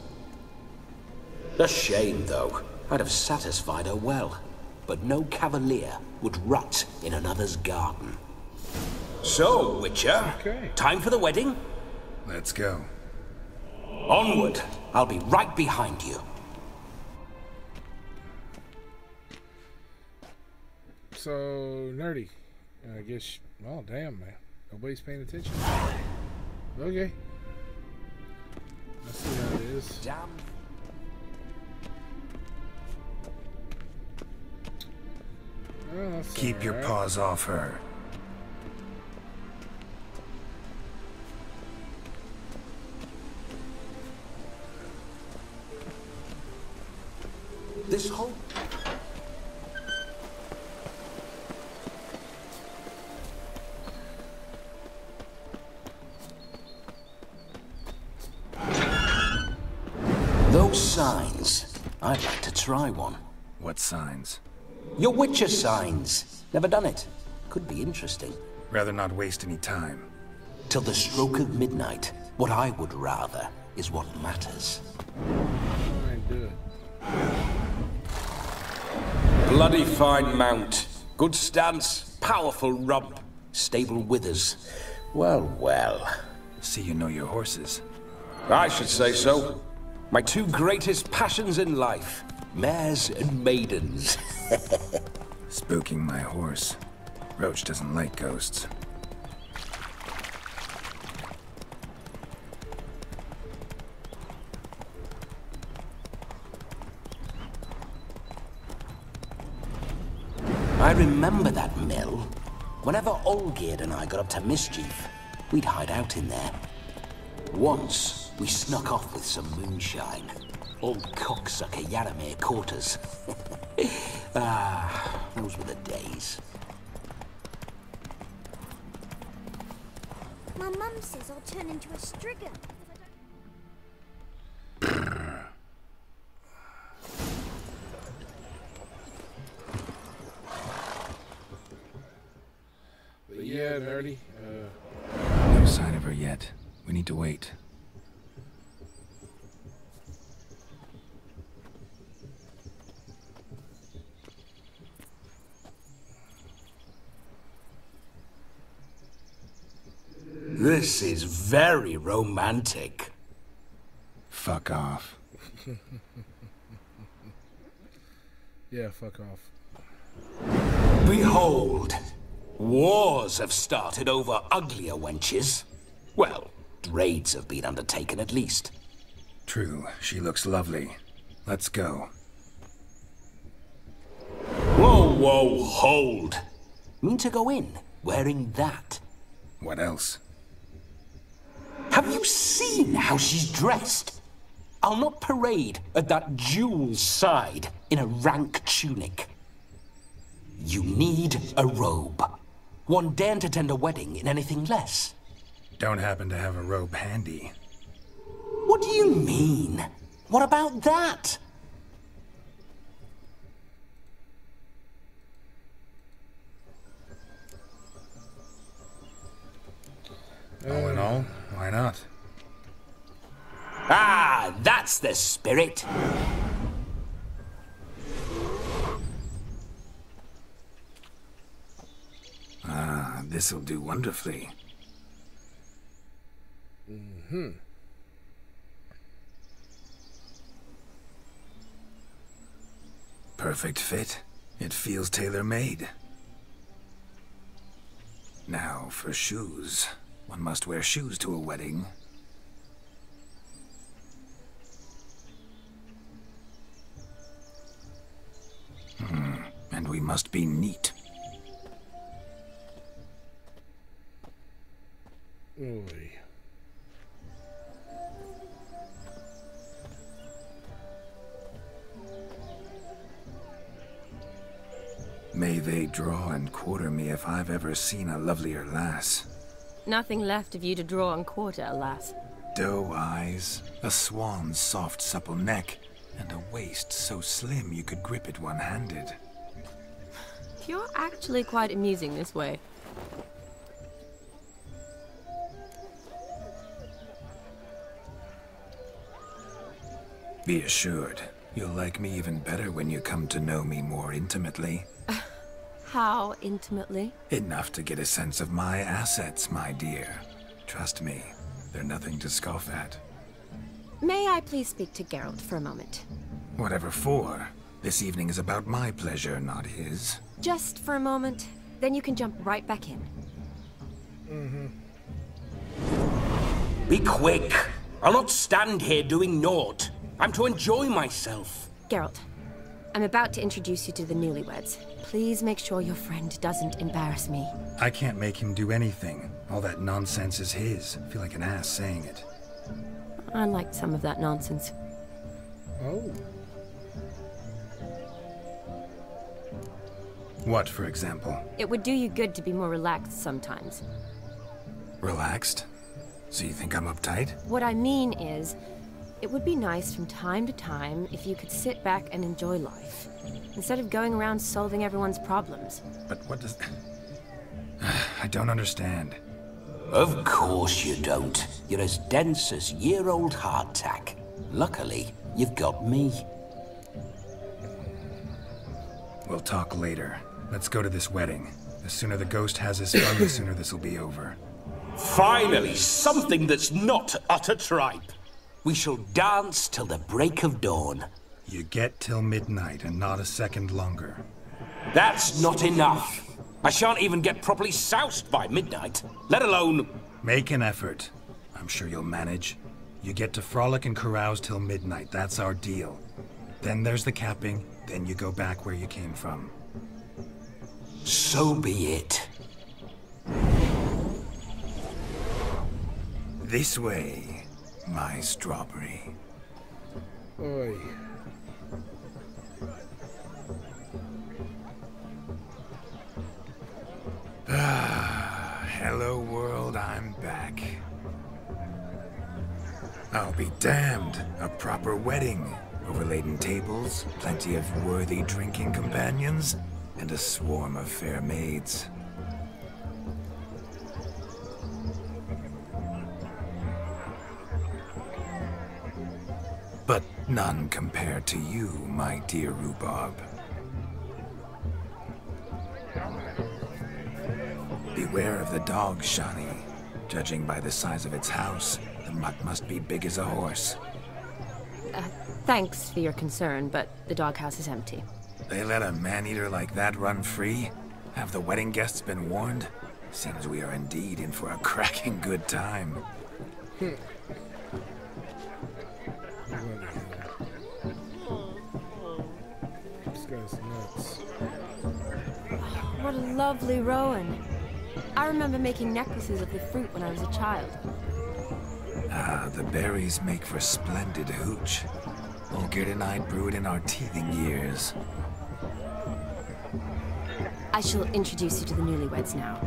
A shame, though. I'd have satisfied her well. But no cavalier would rot in another's garden. So, Witcher, time for the wedding? Let's go. Onward. I'll be right behind you. So, nerdy. I guess, oh, damn, man. Nobody's paying attention. Okay. Let's see how it is. Damn. Oh, keep your paws off her. This whole... Those signs, I'd like to try one. What signs? Your Witcher signs. Never done it. Could be interesting. Rather not waste any time. Till the stroke of midnight, what I would rather is what matters. Alright, do it. Bloody fine mount. Good stance, powerful rump. Stable withers. Well, well. See you know your horses. I should say so. My two greatest passions in life. Mares and maidens. Spooking my horse. Roach doesn't like ghosts. I remember that mill. Whenever Olgierd and I got up to mischief, we'd hide out in there. Once, we snuck off with some moonshine. Old cocksucker Yaramir caught us. Those were the days. My mum says I'll turn into a striga. But yeah, nerdy. No sign of her yet. We need to wait. This is very romantic. Fuck off. Yeah, fuck off. Behold, wars have started over uglier wenches. Well, raids have been undertaken at least. True, she looks lovely. Let's go. Whoa, whoa, hold. Mean to go in, wearing that? What else? Have you seen how she's dressed? I'll not parade at that jewel's side in a rank tunic. You need a robe. One daren't attend a wedding in anything less. Don't happen to have a robe handy. What do you mean? What about that? All in all, why not? Ah, that's the spirit. Ah, this'll do wonderfully. Mm-hmm. Perfect fit. It feels tailor-made. Now for shoes. One must wear shoes to a wedding. And we must be neat. Oy. May they draw and quarter me if I've ever seen a lovelier lass. Nothing left of you to draw and quarter, alas. Doe eyes, a swan's soft supple neck, and a waist so slim you could grip it one-handed. You're actually quite amusing this way. Be assured, you'll like me even better when you come to know me more intimately. How intimately? Enough to get a sense of my assets, my dear. Trust me, they're nothing to scoff at. May I please speak to Geralt for a moment? Whatever for. This evening is about my pleasure, not his. Just for a moment, then you can jump right back in. Be quick. I'll not stand here doing naught. I'm to enjoy myself. Geralt, I'm about to introduce you to the newlyweds. Please make sure your friend doesn't embarrass me. I can't make him do anything. All that nonsense is his. I feel like an ass saying it. I liked some of that nonsense. Oh. What, for example? It would do you good to be more relaxed sometimes. Relaxed? So you think I'm uptight? What I mean is, It would be nice from time to time if you could sit back and enjoy life, instead of going around solving everyone's problems. But what does... I don't understand. Of course you don't. You're as dense as year-old hardtack. Luckily, you've got me. We'll talk later. Let's go to this wedding. The sooner the ghost has his fun, the sooner this will be over. Finally, something that's not utter tripe. We shall dance till the break of dawn. You get till midnight and not a second longer. That's not enough. I shan't even get properly soused by midnight, let alone... Make an effort. I'm sure you'll manage. You get to frolic and carouse till midnight, that's our deal. Then there's the capping, then you go back where you came from. So be it. This way, my strawberry. Oi. Hello world, I'm back. I'll be damned. A proper wedding. Overladen tables, plenty of worthy drinking companions, and a swarm of fair maids. But none compared to you, my dear rhubarb. Beware of the dog, Shani. Judging by the size of its house, the mutt must be big as a horse. Thanks for your concern, but the doghouse is empty. They let a man-eater like that run free? Have the wedding guests been warned? Seems we are indeed in for a cracking good time. This guy's nuts. What a lovely rowan. I remember making necklaces of the fruit when I was a child. Ah, the berries make for splendid hooch. Olgerd and I brewed in our teething years. I shall introduce you to the newlyweds now.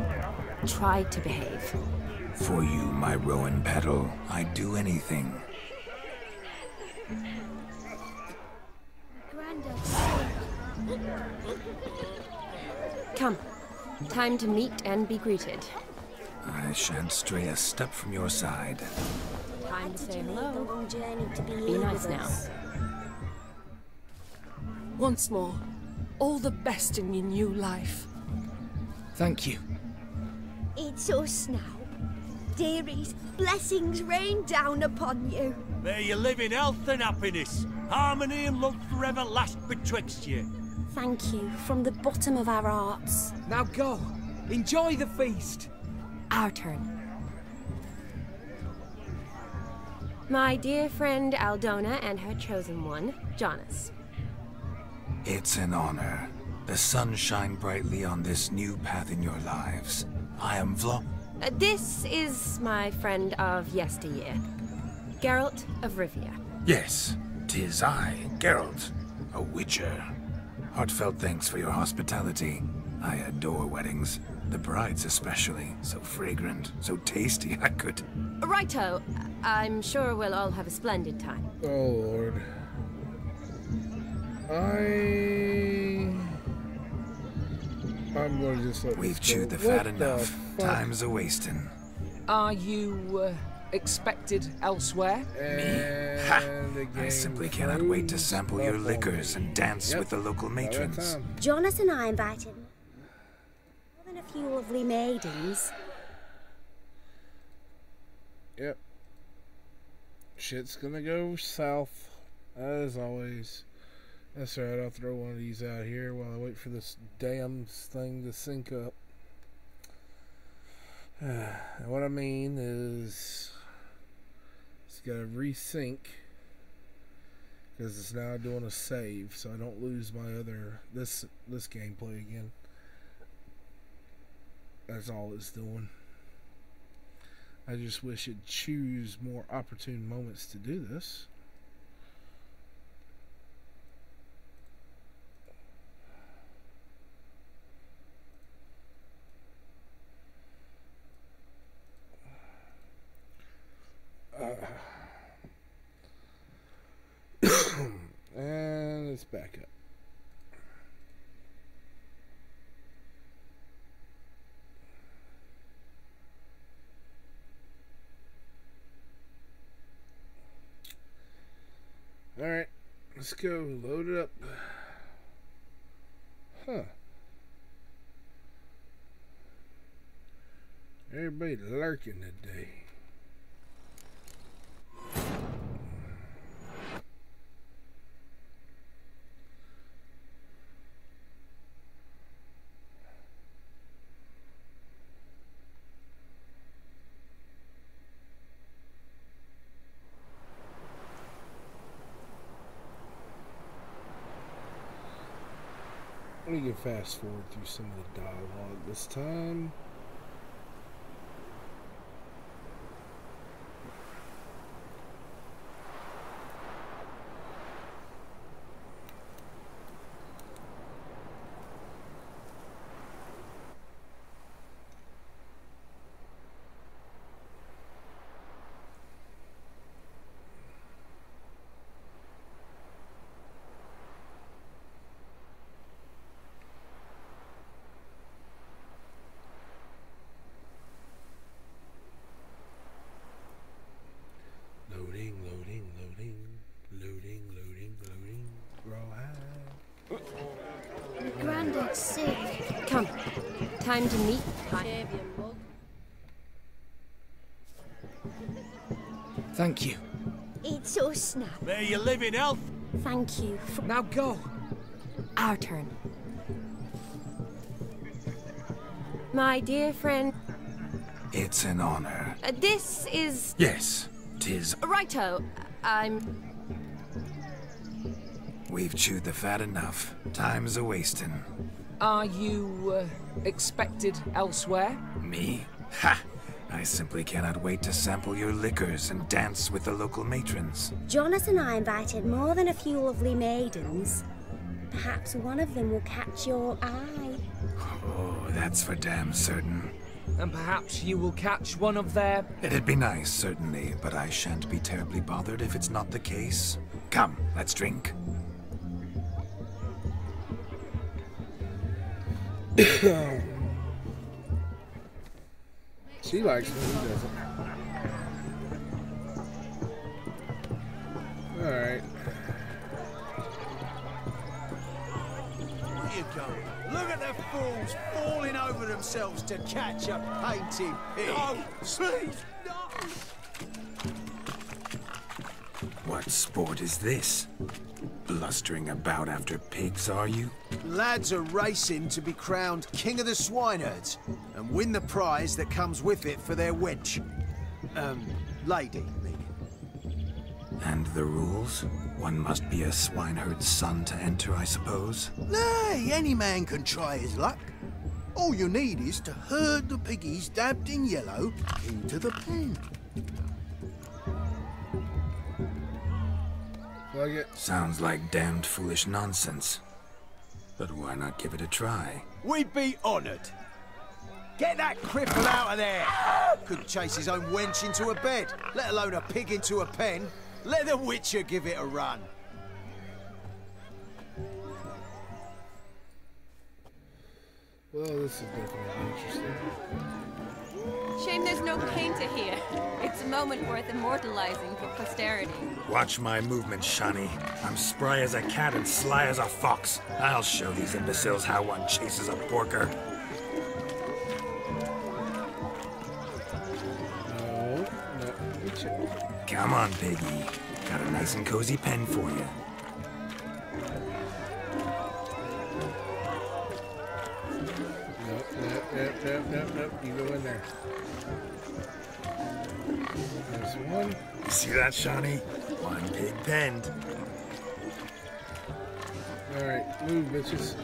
Try to behave. For you, my rowan petal, I'd do anything. Come. Time to meet and be greeted. I shan't stray a step from your side. Time to say hello. Be nice now. Once more, all the best in your new life. Thank you. It's us now. Dearies, blessings rain down upon you. May you live in health and happiness. Harmony and love forever last betwixt you. Thank you from the bottom of our hearts. Now go. Enjoy the feast. Our turn. My dear friend Aldona and her chosen one, Jonas. It's an honor. The sun shine brightly on this new path in your lives. I am This is my friend of yesteryear, Geralt of Rivia. Yes, 'tis I, Geralt, a witcher. Heartfelt thanks for your hospitality. I adore weddings. The brides especially. So fragrant, so tasty, I could... Righto. I'm sure we'll all have a splendid time. Oh, Lord. I'm going to just let We've this go. chewed the What fat enough. Time's a-wasting. Are you, expected elsewhere? Ha! I simply cannot wait to sample your liquors and dance with the local matrons. Jonas and I invited more than a few lovely maidens. Yep. Shit's gonna go south, as always. That's right, I'll throw one of these out here while I wait for this damn thing to sync up. And what I mean is, it's gotta resync, because it's now doing a save, so I don't lose my other, this gameplay again. That's all it's doing. I just wish it'd choose more opportune moments to do this. Let's back up. Alright, let's go load it up. Huh. Everybody lurking today. Let me get fast forward through some of the dialogue this time. Granddad's sick. Come. Time to meet. Thank you. It's us now. May you live in health. Thank you. Now go. Our turn. My dear friend. It's an honor. This is... Yes, 'tis. Righto. We've chewed the fat enough. Time's a-wasting. Are you, expected elsewhere? Me? Ha! I simply cannot wait to sample your liquors and dance with the local matrons. Jonas and I invited more than a few lovely maidens. Perhaps one of them will catch your eye. Oh, that's for damn certain. And perhaps you will catch one of their... It'd be nice, certainly, but I shan't be terribly bothered if it's not the case. Come, let's drink. She likes me, he doesn't. Alright. Where you going? Look at the fools falling over themselves to catch a painted pig. Oh, please, no! What sport is this? Blustering about after pigs, are you? Lads are racing to be crowned King of the Swineherds and win the prize that comes with it for their wench. Lady, meaning. And the rules? One must be a swineherd's son to enter, I suppose? Nay, any man can try his luck. All you need is to herd the piggies dabbed in yellow into the pen. Sounds like damned foolish nonsense. But why not give it a try? We'd be honoured. Get that cripple out of there! Couldn't chase his own wench into a bed, let alone a pig into a pen. Let the Witcher give it a run. Well, this is definitely interesting. Shame there's no painter here. It's a moment worth immortalizing for posterity. Watch my movements, Shani. I'm spry as a cat and sly as a fox. I'll show these imbeciles how one chases a porker. No. Come on, piggy. Got a nice and cozy pen for you. Nope. You go in there. There's one. You see that, Shani? One pig penned. Alright, move, bitches.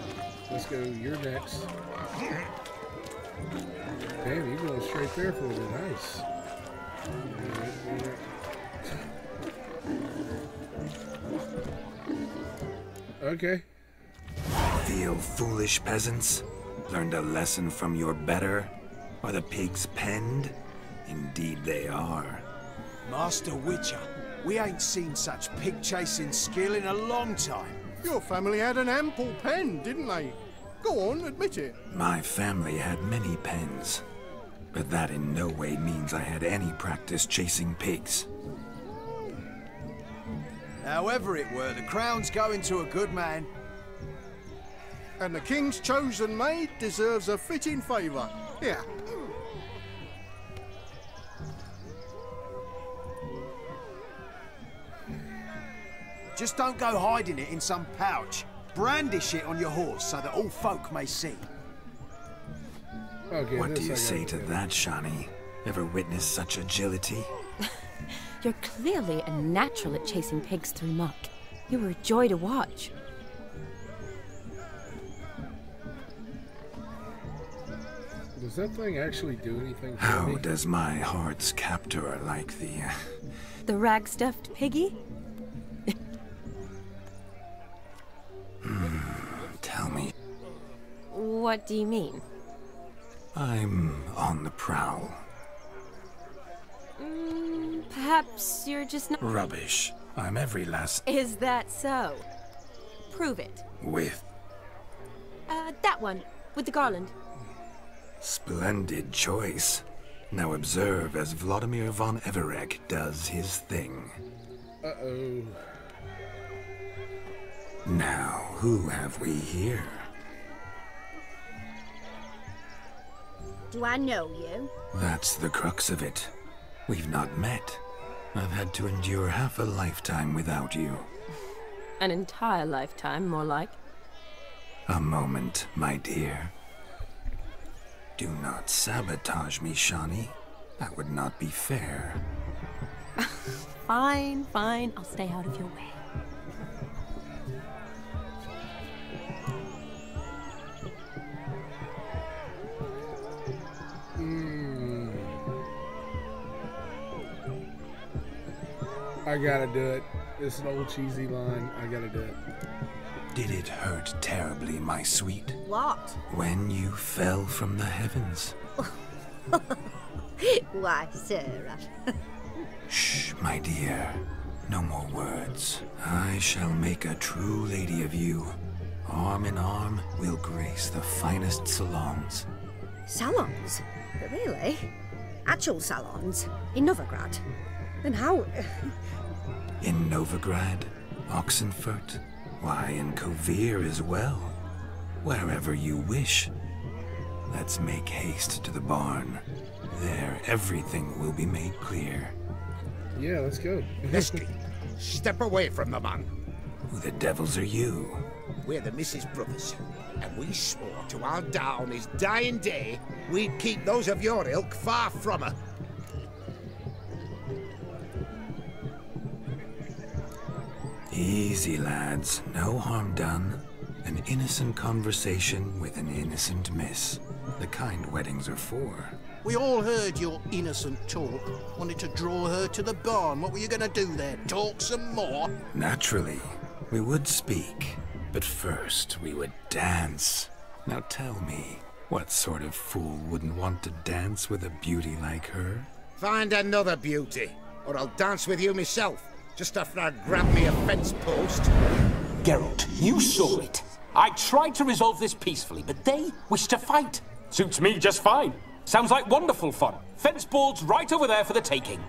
Let's go. You're next. Damn, you're going straight there for it. Nice. Okay. Feel foolish, peasants? Learned a lesson from your better? Are the pigs penned? Indeed they are. Master Witcher, we ain't seen such pig-chasing skill in a long time. Your family had an ample pen, didn't they? Go on, admit it. My family had many pens, but that in no way means I had any practice chasing pigs. However it were, the crown's going to a good man. And the king's chosen maid deserves a fitting favour. Here. Just don't go hiding it in some pouch. Brandish it on your horse so that all folk may see. Okay, what do you say to that, Shani? Ever witnessed such agility? You're clearly a natural at chasing pigs through muck. You were a joy to watch. Does that thing actually do anything for How me? does my heart's captor like The rag-stuffed piggy? Tell me. What do you mean? I'm on the prowl. Perhaps you're just not... Rubbish. I'm every last... Is that so? Prove it. With That one, with the garland. splendid choice. Now observe as Vladimir von Everec does his thing. Uh-oh. Now, who have we here? Do I know you? That's the crux of it. We've not met. I've had to endure half a lifetime without you. An entire lifetime, more like. A moment, my dear. Do not sabotage me, Shani. That would not be fair. Fine, fine. I'll stay out of your way. I gotta do it. It's an old cheesy line. I gotta do it. Did it hurt terribly, my sweet? What? When you fell from the heavens? Why, Sarah. Shh, my dear. No more words. I shall make a true lady of you. Arm in arm, we'll grace the finest salons. Salons? Really? Actual salons? In Novigrad? Then how... In Novigrad, Oxenfurt, why, in Kovir as well. Wherever you wish. Let's make haste to the barn. There, everything will be made clear. Yeah, let's go. Leslie, step away from the man. Who the devils are you? We're the Mrs. Brothers, and we swore to our da on his dying day we'd keep those of your ilk far from her. Easy, lads. No harm done. An innocent conversation with an innocent miss. The kind weddings are for. We all heard your innocent talk. Wanted to draw her to the barn. What were you going to do there? Talk some more? Naturally. We would speak. But first, we would dance. Now tell me, what sort of fool wouldn't want to dance with a beauty like her? Find another beauty, or I'll dance with you myself. Just after I grab me a fence post. Geralt, you saw it. I tried to resolve this peacefully, but they wish to fight. Suits me just fine. Sounds like wonderful fun. Fence boards right over there for the taking.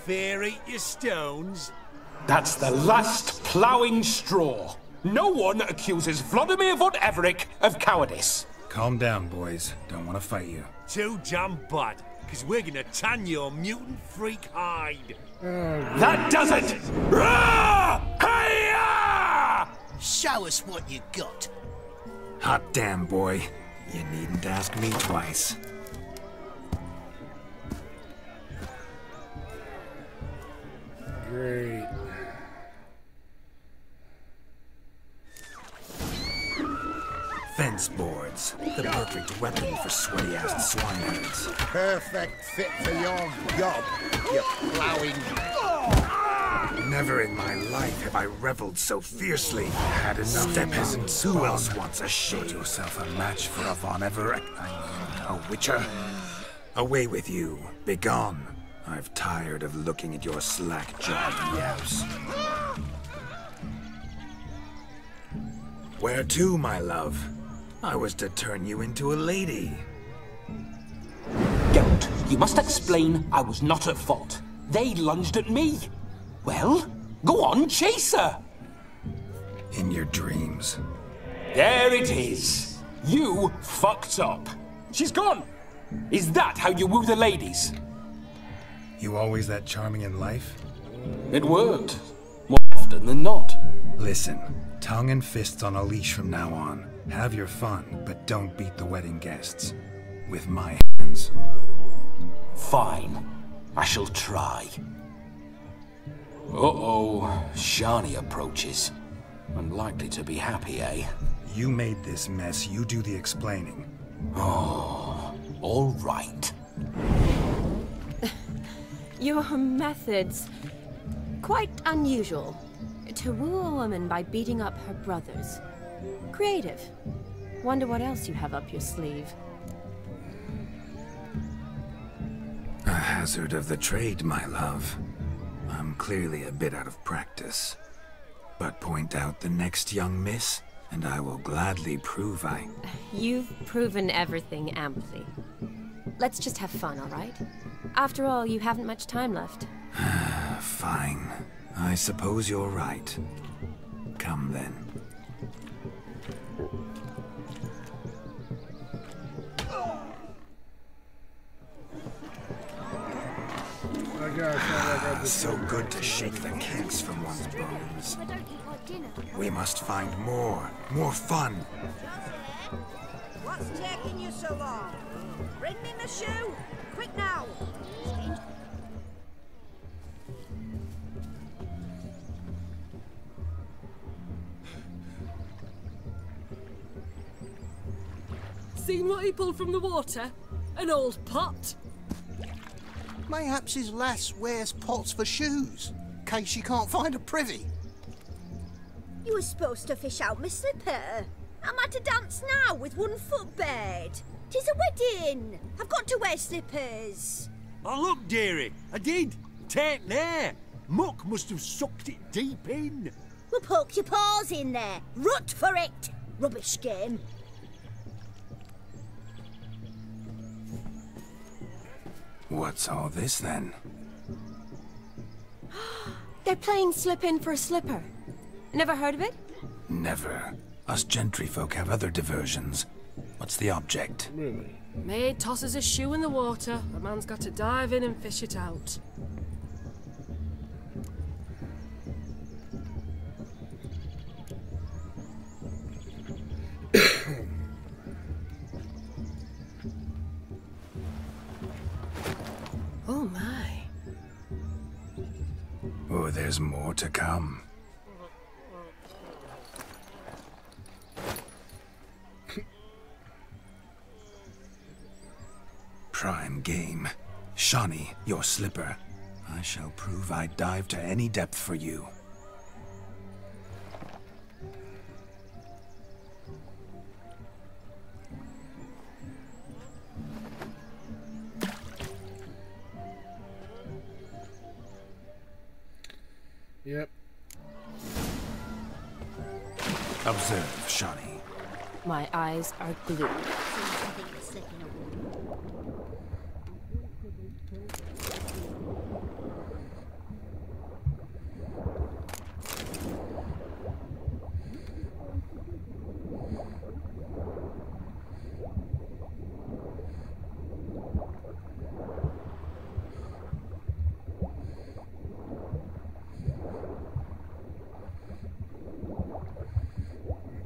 Fear eat your stones. That's the last ploughing straw. No one accuses Vladimir von Everec of cowardice. Calm down, boys. Don't want to fight you. Too damn bad, because we're gonna tan your mutant freak hide. That does it! Hi-ya! Show us what you got. Hot damn, boy. You needn't ask me twice. Great. Fence boards. The perfect weapon for sweaty-ass swineherds. Perfect fit for your job, you ploughing... Never in my life have I reveled so fiercely. Had enough. Step peasants. Who else wants a shade? Yourself a match for a Von Everec. A witcher. Away with you. Begone. I've tired of looking at your slack-jawed yaps. Where to, my love? I was to turn you into a lady. Geralt, you must explain I was not at fault. They lunged at me. Well, go on, chase her. In your dreams. There it is. You fucked up. She's gone. Is that how you woo the ladies? You always that charming in life? It worked. More often than not. Listen, tongue and fists on a leash from now on. Have your fun, but don't beat the wedding guests. With my hands. Fine. I shall try. Uh-oh. Shani approaches. Unlikely to be happy, eh? You made this mess. You do the explaining. Oh, all right. Your methods... quite unusual. To woo a woman by beating up her brothers. Creative. Wonder what else you have up your sleeve. A hazard of the trade, my love. I'm clearly a bit out of practice. But point out the next young miss, and I will gladly prove I... You've proven everything amply. Let's just have fun, all right? After all, you haven't much time left. Fine. I suppose you're right. Come then. So good to shake the kinks from one's bones. We must find more fun. What's taking you so long? Bring me my shoe! Quick now! Seen what he pulled from the water? An old pot? Mayhaps his lass wears pots for shoes, in case she can't find a privy. You were supposed to fish out my slipper. I'm at a dance now with one foot bared. 'Tis a wedding. I've got to wear slippers. Oh, look, dearie, I did. Take there. Muck must have sucked it deep in. Well, poke your paws in there. Rut for it. Rubbish game. What's all this then? They're playing slip in for a slipper. Never heard of it? Never. Us gentry folk have other diversions. What's the object? Really? Maid tosses a shoe in the water. A man's got to dive in and fish it out. Oh my. Oh, there's more to come. Prime game. Shani, your slipper. I shall prove I dive to any depth for you. Yep. Observe, Shani. My eyes are glued.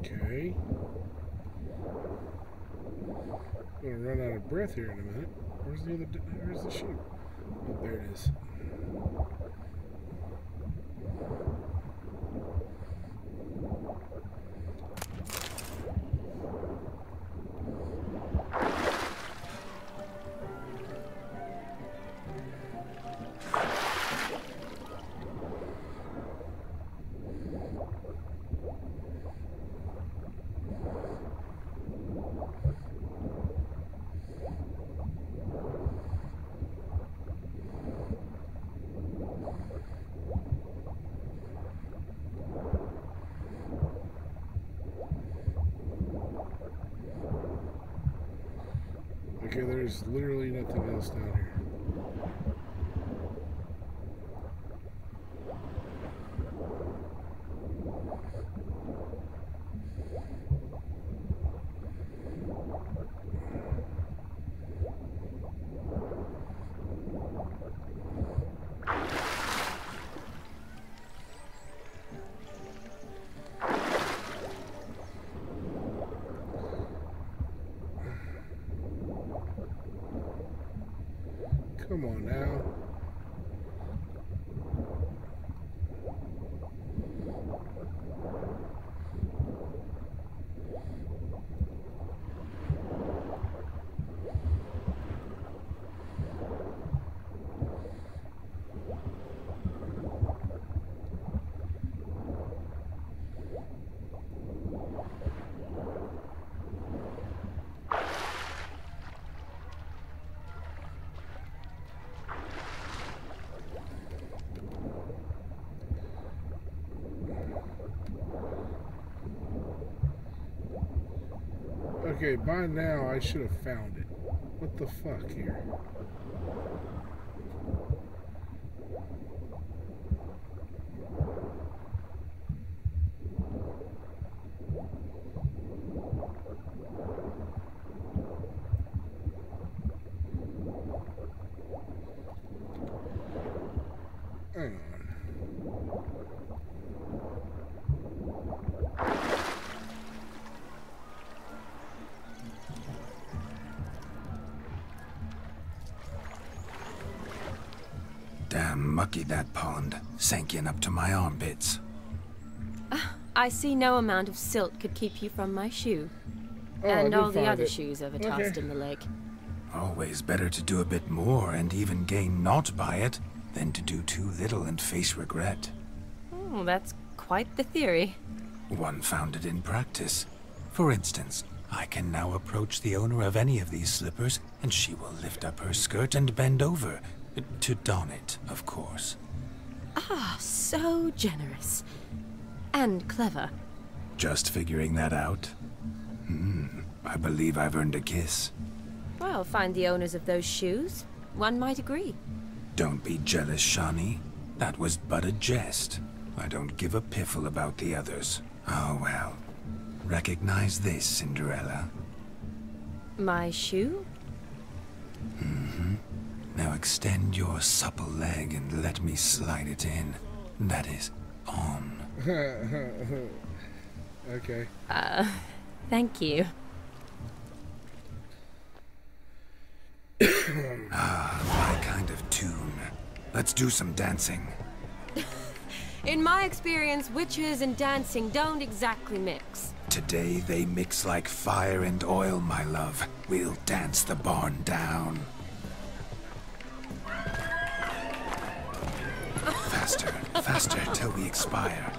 Okay. Gonna run out of breath here in a minute. Where's the shoe? Oh, there it is. Okay, there's literally nothing else down here. Come on now. Okay, by now I should have found it. What the fuck here? Hang on. Damn mucky, that pond. Sank in up to my armpits. I see no amount of silt could keep you from my shoe. Oh, and I all did the find other it. shoes overtossed in the lake. Always better to do a bit more and even gain naught by it than to do too little and face regret. Oh, that's quite the theory. One founded in practice. For instance, I can now approach the owner of any of these slippers, and she will lift up her skirt and bend over. To don it, of course. Ah, so generous. And clever. Just figuring that out? I believe I've earned a kiss. Well, find the owners of those shoes. One might agree. Don't be jealous, Shawnee. That was but a jest. I don't give a piffle about the others. Oh well. Recognize this, Cinderella. My shoe? Now extend your supple leg and let me slide it in. That is, on. Okay. Thank you. My kind of tune. Let's do some dancing. In my experience, witches and dancing don't exactly mix. Today they mix like fire and oil, my love. We'll dance the barn down. Faster, faster, till we expire.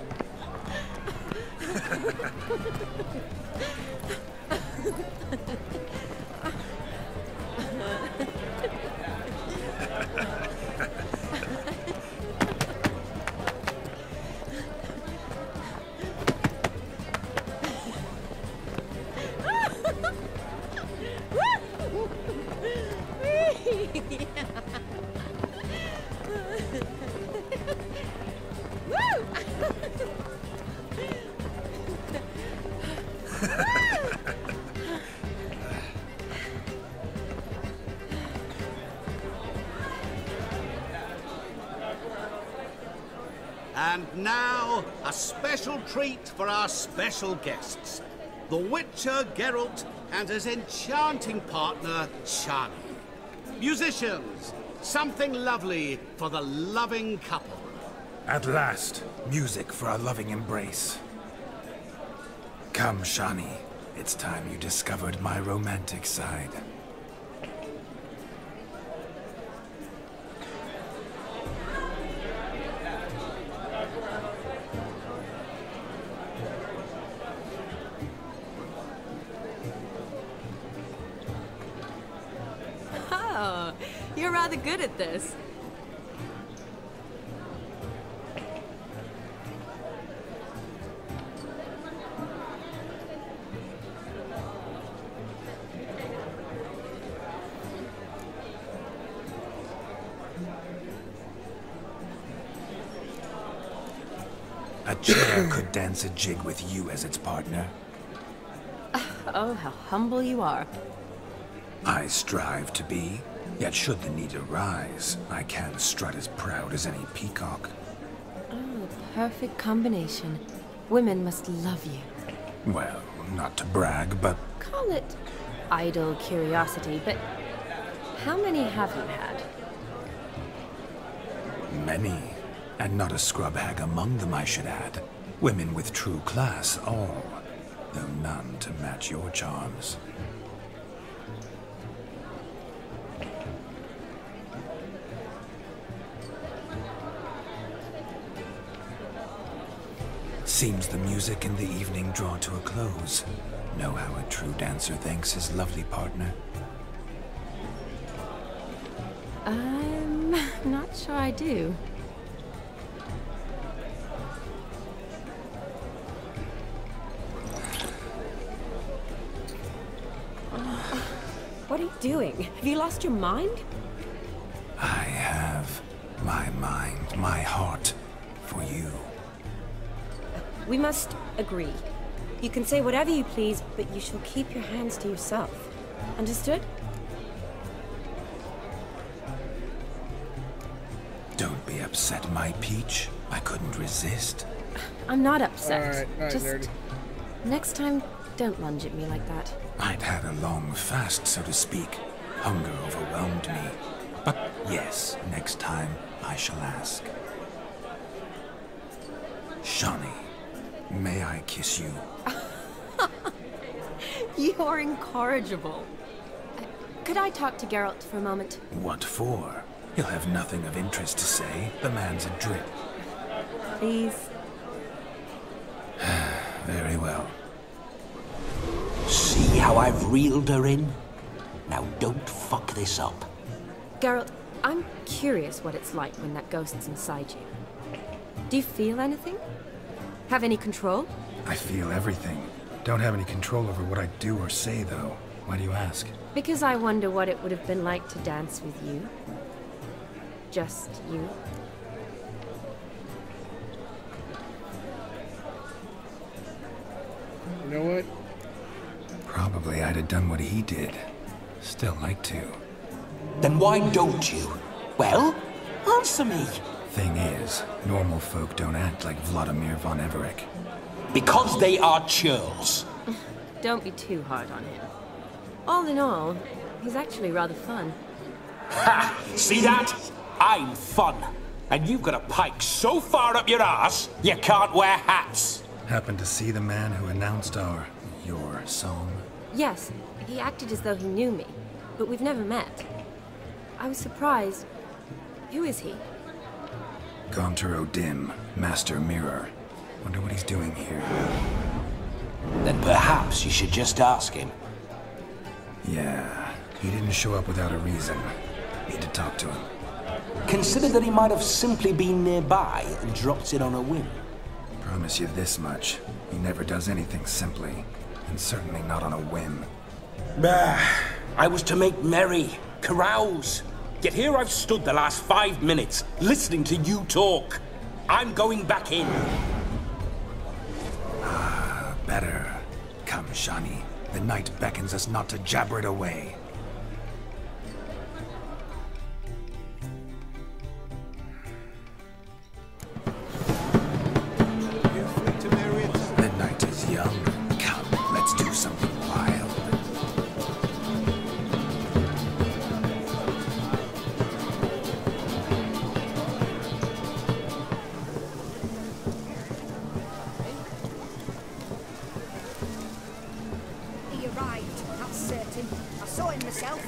And now, a special treat for our special guests. The Witcher, Geralt, and his enchanting partner, Shani. Musicians, something lovely for the loving couple. At last, music for a loving embrace. Come, Shani. It's time you discovered my romantic side. Oh, you're rather good at this. A chair could dance a jig with you as its partner. Oh, how humble you are. I strive to be, yet should the need arise, I can strut as proud as any peacock. Oh, perfect combination. Women must love you. Well, not to brag, but... Call it idle curiosity, but how many have you had? Many. And not a scrub hag among them, I should add. Women with true class, all. Though none to match your charms. Seems the music in the evening draw to a close. Know how a true dancer thanks his lovely partner? I'm not sure I do. What are you doing? Have you lost your mind? I have my mind, my heart for you. We must agree. You can say whatever you please, but you shall keep your hands to yourself. Understood? Don't be upset, my peach. I couldn't resist. I'm not upset. All right, Just nerdy. next time, don't lunge at me like that. I'd had a long fast, so to speak. Hunger overwhelmed me. But yes, next time I shall ask. Shawnee, may I kiss you? You are incorrigible. Could I talk to Geralt for a moment? What for? He'll have nothing of interest to say. The man's adrip. Please. Very well. See how I've reeled her in? Now don't fuck this up. Geralt, I'm curious what it's like when that ghost's inside you. Do you feel anything? Have any control? I feel everything. Don't have any control over what I do or say, though. Why do you ask? Because I wonder what it would have been like to dance with you. Just you. You know what? Probably I'd have done what he did. Still like to. Then why don't you? Well, answer me. Thing is, normal folk don't act like Vladimir von Everec. Because they are churls. Don't be too hard on him. All in all, he's actually rather fun. Ha! See that? I'm fun. And you've got a pike so far up your ass, you can't wear hats. Happened to see the man who announced your song? Yes, he acted as though he knew me, but we've never met. I was surprised. Who is he? Gaunter O'Dim, Master Mirror. Wonder what he's doing here. Then perhaps you should just ask him. Yeah, he didn't show up without a reason. Need to talk to him. Consider that he might have simply been nearby and dropped in on a whim. Promise you this much. He never does anything simply. And certainly not on a whim. Bah! I was to make merry, carouse. Yet here I've stood the last 5 minutes, listening to you talk. I'm going back in. Ah, better. Come, Shani. The night beckons us not to jabber it away. The night is young. Come, let's do something wild. He arrived, that's certain. I saw him myself.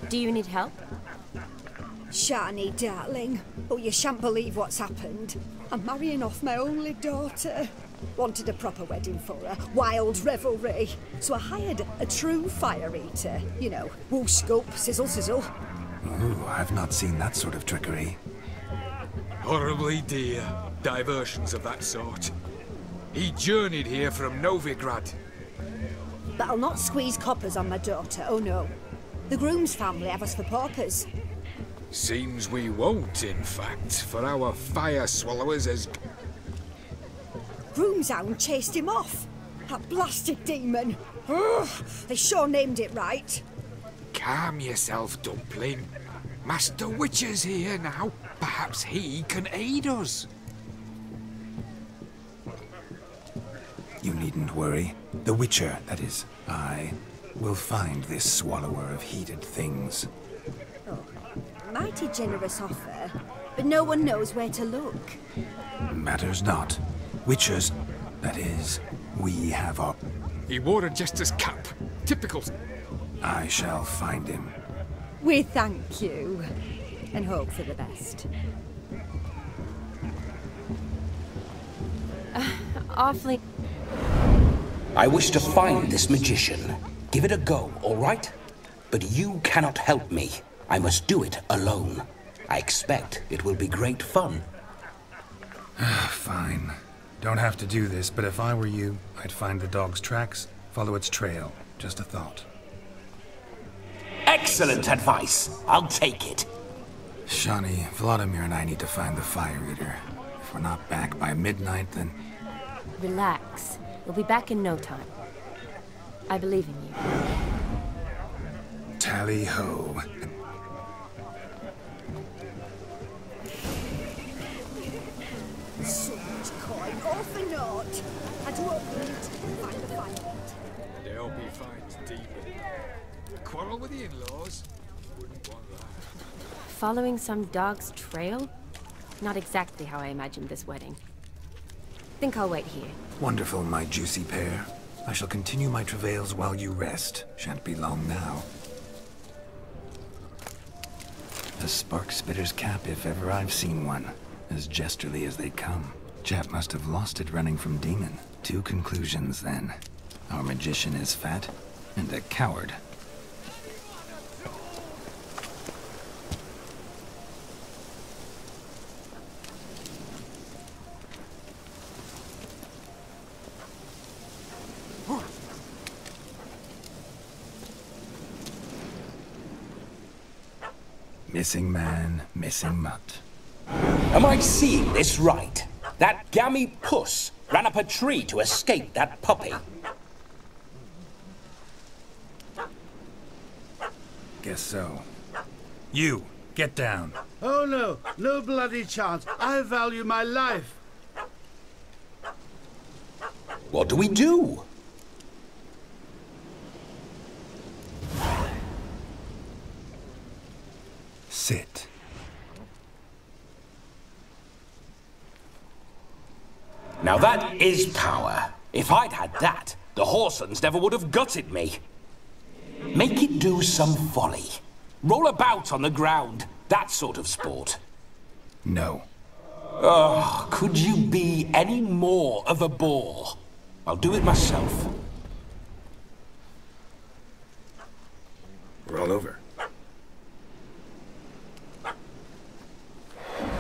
Do you need help? Shani, darling. Oh, you shan't believe what's happened. I'm marrying off my only daughter. Wanted a proper wedding for her. Wild revelry. So I hired a true fire eater. You know, whoosh, scoop, sizzle, sizzle. Ooh, I've not seen that sort of trickery. Horribly dear diversions of that sort. He journeyed here from Novigrad. But I'll not squeeze coppers on my daughter, oh no. The groom's family have us for paupers. Seems we won't, in fact, for our fire swallowers as... Groomshound chased him off. That blasted demon. Ugh, they sure named it right. Calm yourself, Dumpling. Master Witcher's here now. Perhaps he can aid us. You needn't worry. The Witcher, that is, I, will find this swallower of heated things. Oh, mighty generous offer, but no one knows where to look. Matters not. Witchers, that is, we have our... He wore a jester's cap. Typical. I shall find him. We thank you, and hope for the best. Awfully... I wish to find this magician. Give it a go, all right? But you cannot help me. I must do it alone. I expect it will be great fun. Fine. Don't have to do this, but if I were you, I'd find the dog's tracks, follow its trail. Just a thought. Excellent advice. I'll take it. Shani, Vladimir and I need to find the Fire Eater. If we're not back by midnight, then... Relax. We'll be back in no time. I believe in you. Tally-ho. So much coin, all for naught. I do hope we need to find the fire. They'll be fine, Stephen. A quarrel with the in-laws? Wouldn't want that. Following some dog's trail? Not exactly how I imagined this wedding. Think I'll wait here. Wonderful, my juicy pair. I shall continue my travails while you rest. Shan't be long now. A spark spitter's cap, if ever I've seen one. As jesterly as they come. Chap must have lost it running from Demon. Two conclusions, then. Our magician is fat, and a coward. Missing man, missing mutt. Am I seeing this right? That gammy puss ran up a tree to escape that puppy. Guess so. You, get down. Oh no, no bloody chance. I value my life. What do we do? Sit. Now that is power. If I'd had that, the Horsons never would have gutted me. Make it do some folly. Roll about on the ground. That sort of sport. No. Oh, could you be any more of a bore? I'll do it myself. Roll over.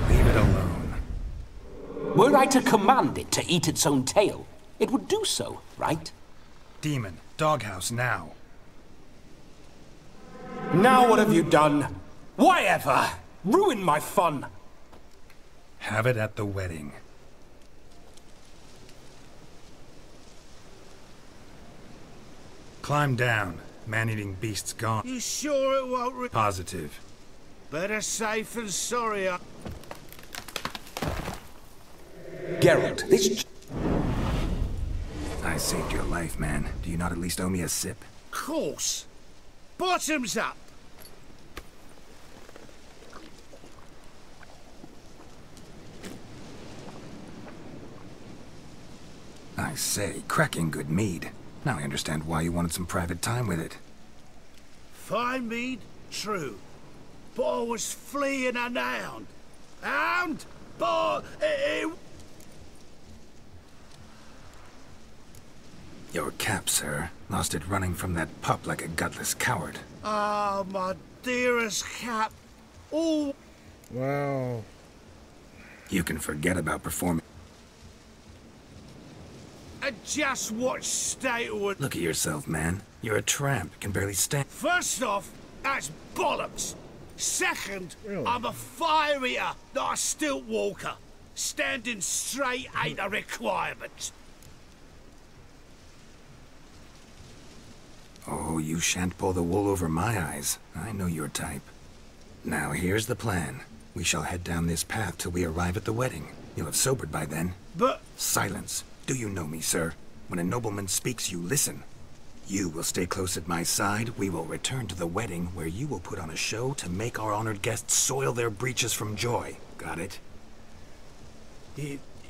Leave it alone. Were I to command it to eat its own tail, it would do so, right? Demon, doghouse now. Now what have you done? Why ever? Ruin my fun. Have it at the wedding. Climb down. Man-eating beast's gone. You sure it won't Positive. Better safe than sorry. Geralt, this... I saved your life, man. Do you not at least owe me a sip? Course. Bottoms up. I say, cracking good mead. Now I understand why you wanted some private time with it. Fine mead, true. But I was fleeing a hound. Hound? But Your cap, sir. Lost it running from that pup like a gutless coward. Ah, my dearest cap. Oh. Wow. You can forget about performing. Just watch state would. Look at yourself, man. You're a tramp. Can barely stand. First off, that's bollocks. Second, Really? I'm a fire eater, not a stilt walker. Standing straight ain't a requirement. Oh, you shan't pull the wool over my eyes. I know your type. Now, here's the plan. We shall head down this path till we arrive at the wedding. You'll have sobered by then. But... Silence. Do you know me, sir? When a nobleman speaks, you listen. You will stay close at my side. We will return to the wedding, where you will put on a show to make our honored guests soil their breeches from joy. Got it?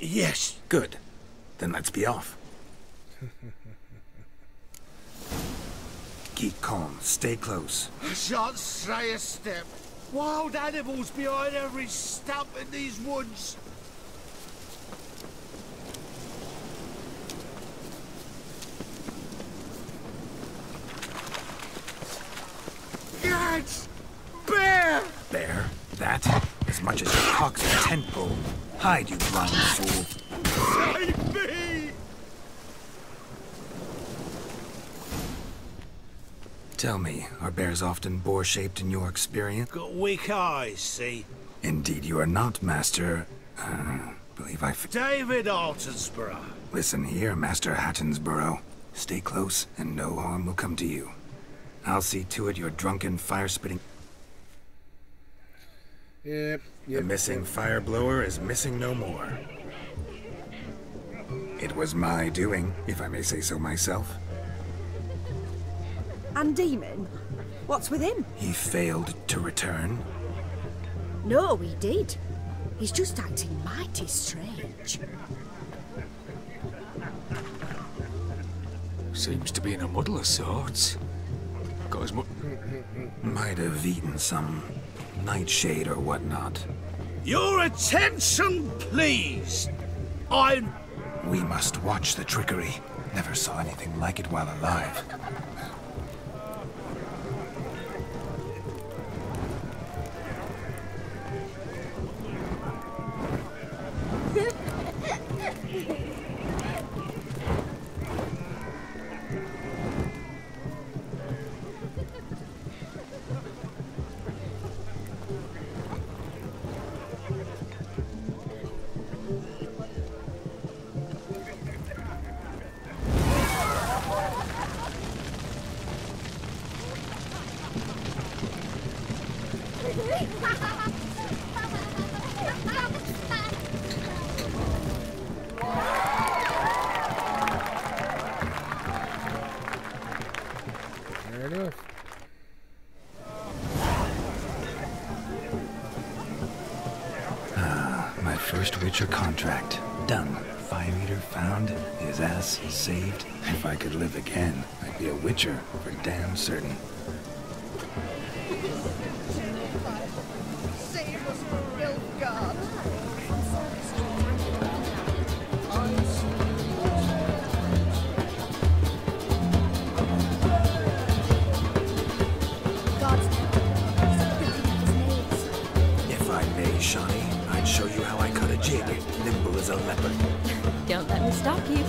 Yes. Good. Then let's be off. Keep calm. Stay close. I shan't stray a step. Wild animals behind every stump in these woods. Guards! Bear! Bear? That? As much as your cock's a tent pole. Hide, you blind fool. Save me! Tell me, are bears often boar-shaped in your experience? Got weak eyes, see? Indeed you are not, Master... believe I... David Altonsborough. Listen here, Master Hattonsborough. Stay close, and no harm will come to you. I'll see to it your drunken, fire-spitting... Yep. The missing fire blower is missing no more. It was my doing, if I may say so myself. And Demon? What's with him? He failed to return. No, he did. He's just acting mighty strange. Seems to be in a muddle of sorts. Got as much... Might have eaten some nightshade or whatnot. Your attention, please! We must watch the trickery. Never saw anything like it while alive. Fair enough. My first Witcher contract. Done. Fire Eater found. His ass saved. If I could live again, I'd be a Witcher for damn certain. Save us from Nilfgaard. If I may, Shawnee, I'd show you how I cut a jig, nimble as a leopard. Don't let me stop you.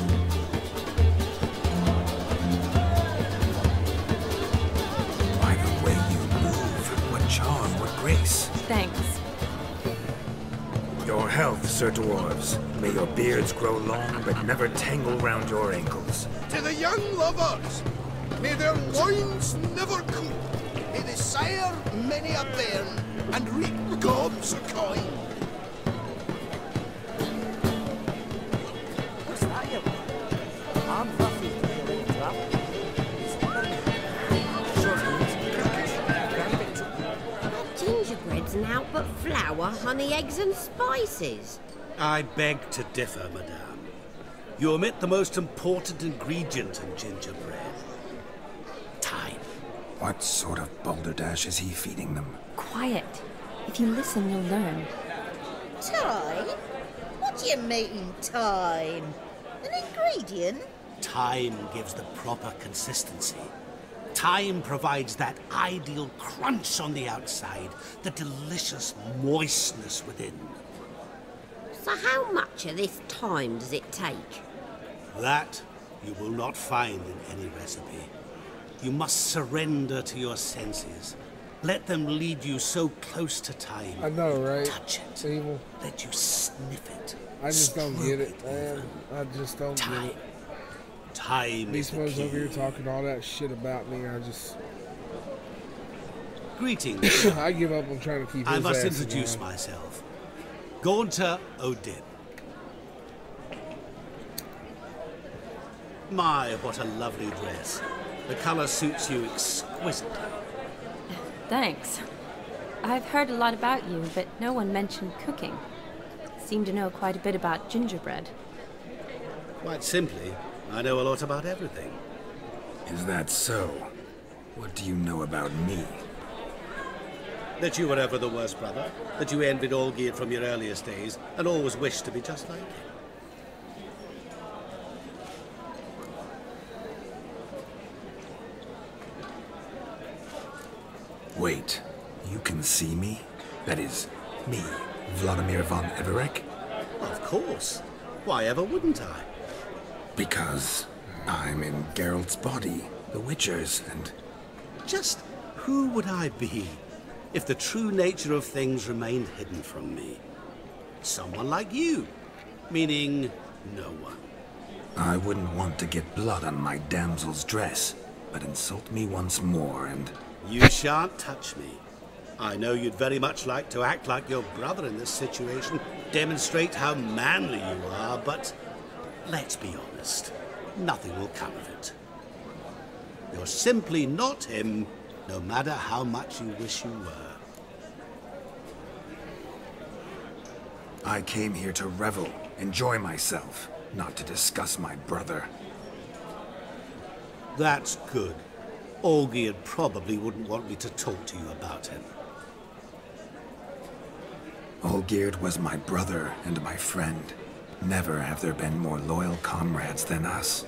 By the way you move, what charm, what grace. Thanks. Your health, Sir Dwarves. May your beards grow long, but never tangle round your ankles. To the young lovers, may their loins never cool. May they sire many a bairn and reap gobs of coin. What's that you? I'm Raffles to be a little trap. Gingerbread's naught but flour, honey, eggs and spices. I beg to differ, madame. You omit the most important ingredient in gingerbread. Time. What sort of balderdash is he feeding them? Quiet. If you listen, you'll learn. Time? What do you mean, time? An ingredient? Time gives the proper consistency. Time provides that ideal crunch on the outside, the delicious moistness within. So how much of this time does it take? That you will not find in any recipe. You must surrender to your senses. Let them lead you so close to time. I know, right? Touch it. Evil. Let you sniff it. I just don't get it, man. I just don't get it. Time These is the folks key. over here talking all that shit about me. I just... Greetings. I give up on trying to keep his I must ass introduce alive. myself. Gaunter O'Dim. My, what a lovely dress. The colour suits you exquisitely. Thanks. I've heard a lot about you, but no one mentioned cooking. Seem to know quite a bit about gingerbread. Quite simply, I know a lot about everything. Is that so? What do you know about me? That you were ever the worst brother, that you envied Olgierd from your earliest days, and always wished to be just like him. Wait, you can see me? That is, me, Vladimir von Everec? Of course. Why ever wouldn't I? Because I'm in Geralt's body, the Witcher's, and... Just who would I be if the true nature of things remained hidden from me? Someone like you, meaning no one. I wouldn't want to get blood on my damsel's dress, but insult me once more and... You shan't touch me. I know you'd very much like to act like your brother in this situation, demonstrate how manly you are, but let's be honest, nothing will come of it. You're simply not him, no matter how much you wish you were. I came here to revel, enjoy myself, not to discuss my brother. That's good. Olgierd probably wouldn't want me to talk to you about him. Olgierd was my brother and my friend. Never have there been more loyal comrades than us.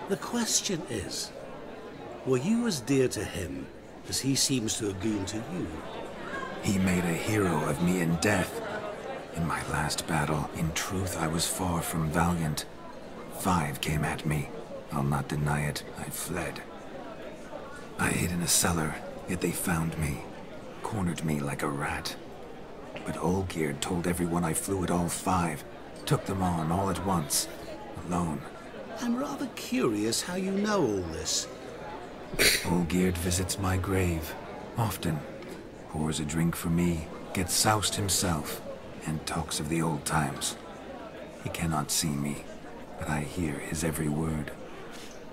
The question is, were you as dear to him as he seems to have been to you? He made a hero of me in death. In my last battle, in truth, I was far from valiant. 5 came at me. I'll not deny it, I fled. I hid in a cellar, yet they found me. Cornered me like a rat. But Olgierd told everyone I flew at all 5. Took them on all at once. Alone. I'm rather curious how you know all this. Olgierd visits my grave. Often. Pours a drink for me. Gets soused himself. And talks of the old times. He cannot see me. But I hear his every word.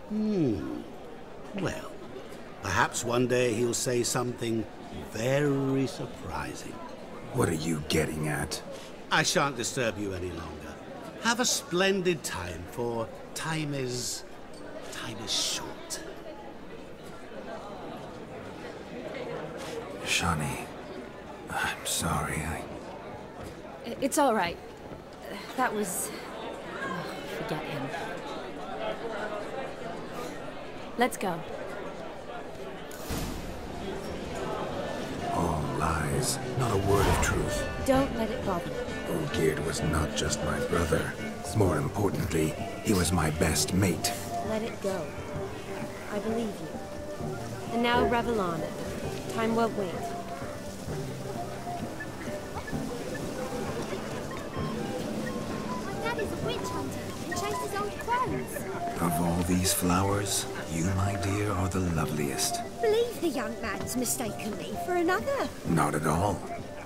Well, perhaps one day he'll say something very surprising. What are you getting at? I shan't disturb you any longer. Have a splendid time, for time is short. Shani, I'm sorry, It's all right. That was... forget him. Let's go. All lies, not a word of truth. Don't let it bother you. Olgierd was not just my brother. More importantly, he was my best mate. Let it go. I believe you. And now revel on. Time won't wait. My dad is a witch hunter and chases old crows. Of all these flowers, you, my dear, are the loveliest. Believe the young man's mistaken me for another. Not at all.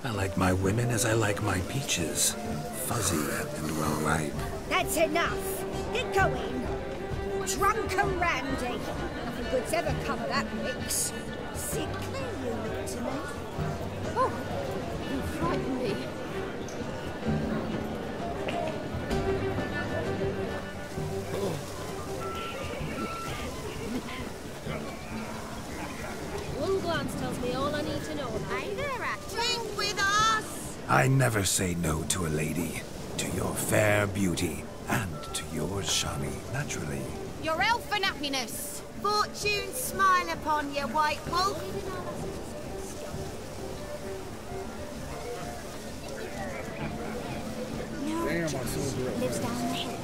I like my women as I like my peaches. Fuzzy and well ripe. That's enough. Get going. Drunken Randy. Nothing good's ever come of that mix. Sickly you look to me. Oh, you frightened me. One glance tells me all I need to know about you. Drink with us! I never say no to a lady. To your fair beauty. And to yours, Shani, naturally. Your elfin happiness. Fortune smile upon you, White Wolf. Damn, I saw it. Lives down the hill.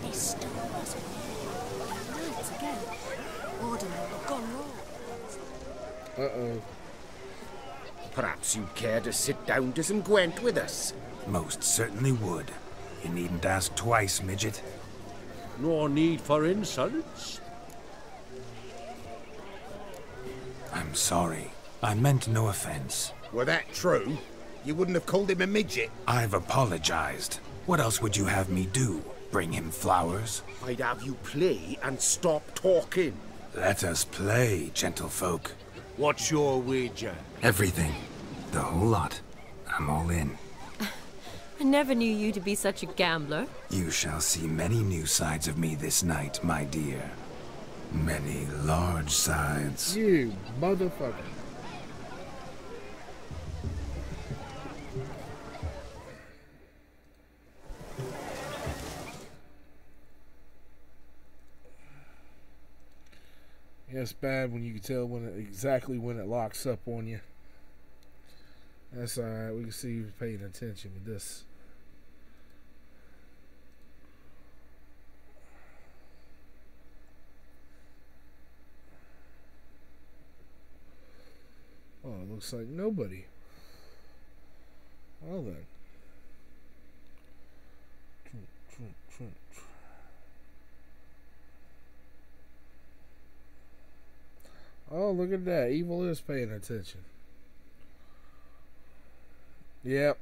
They stole us nights ago. Ordinary gone wrong. Uh-oh. Perhaps you'd care to sit down to some Gwent with us? Most certainly would. You needn't ask twice, midget. No need for insults. I'm sorry. I meant no offense. Were that true, you wouldn't have called him a midget. I've apologized. What else would you have me do? Bring him flowers? I'd have you play and stop talking. Let us play, gentlefolk. What's your wager? Everything. The whole lot. I'm all in. I never knew you to be such a gambler. You shall see many new sides of me this night, my dear. Many large sides. You motherfucker. Yeah, it's bad when you can tell exactly when it locks up on you. That's alright, we can see you're paying attention with this. Oh, it looks like nobody. Well then. Oh, look at that. Evil is paying attention. Yep.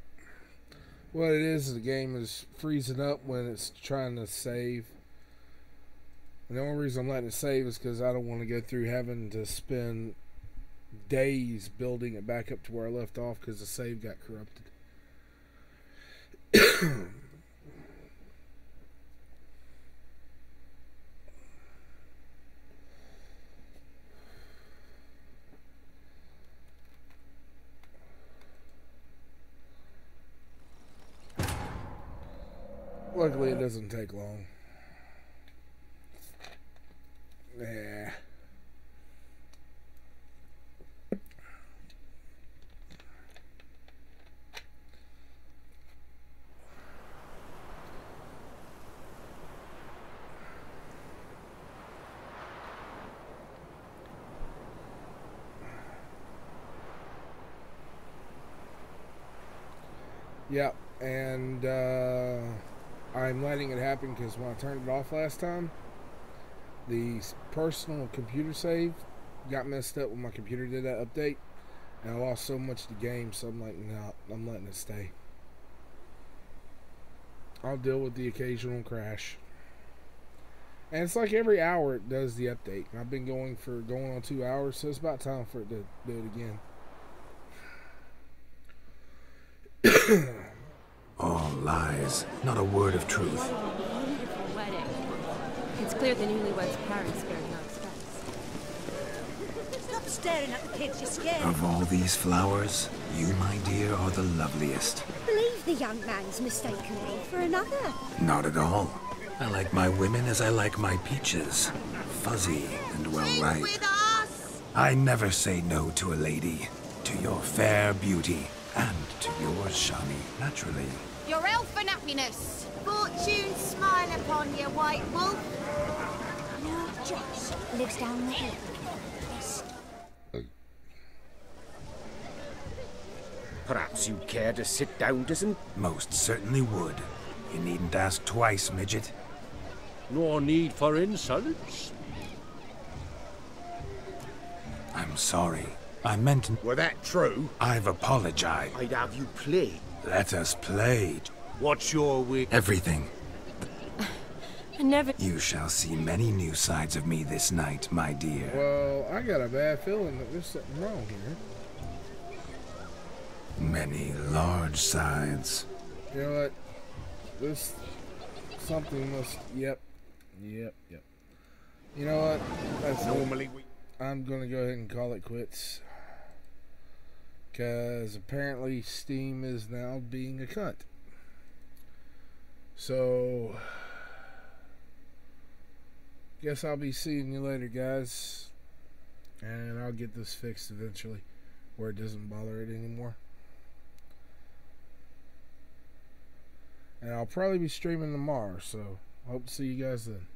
What it is the game is freezing up when it's trying to save. And the only reason I'm letting it save is because I don't want to go through having to spend days building it back up to where I left off because the save got corrupted. Luckily, it doesn't take long. Yeah. Yep, and I'm letting it happen because when I turned it off last time, the personal computer save got messed up when my computer did that update, and I lost so much of the game, so I'm like, no, I'm letting it stay. I'll deal with the occasional crash. And it's like every hour it does the update. And I've been going on 2 hours, so it's about time for it to do it again. All lies, not a word of truth. Beautiful wedding. It's clear the newlyweds' parents spared no expense. Stop staring at the kids, you're scared. Of all these flowers, you, my dear, are the loveliest. Believe the young man's mistaken me for another. Not at all. I like my women as I like my peaches. Fuzzy and well ripe. I never say no to a lady. To your fair beauty. And to yours, Shani, naturally. Your elfin happiness. Fortune smile upon you, white wolf. No, Josh lives down the hill. Yes. Perhaps you'd care to sit down to some... Most certainly would. You needn't ask twice, midget. No need for insults. I'm sorry. I meant... Were that true? I've apologized. I'd have you play. Let us play. What's your way? Everything. I never... You shall see many new sides of me this night, my dear. Well, I got a bad feeling that there's something wrong here. Many large sides. You know what? This... Something must... Yep. You know what? That's normally we... I'm gonna go ahead and call it quits. Because apparently Steam is now being a cunt. So, guess I'll be seeing you later, guys. And I'll get this fixed eventually, where it doesn't bother it anymore. And I'll probably be streaming tomorrow, so hope to see you guys then.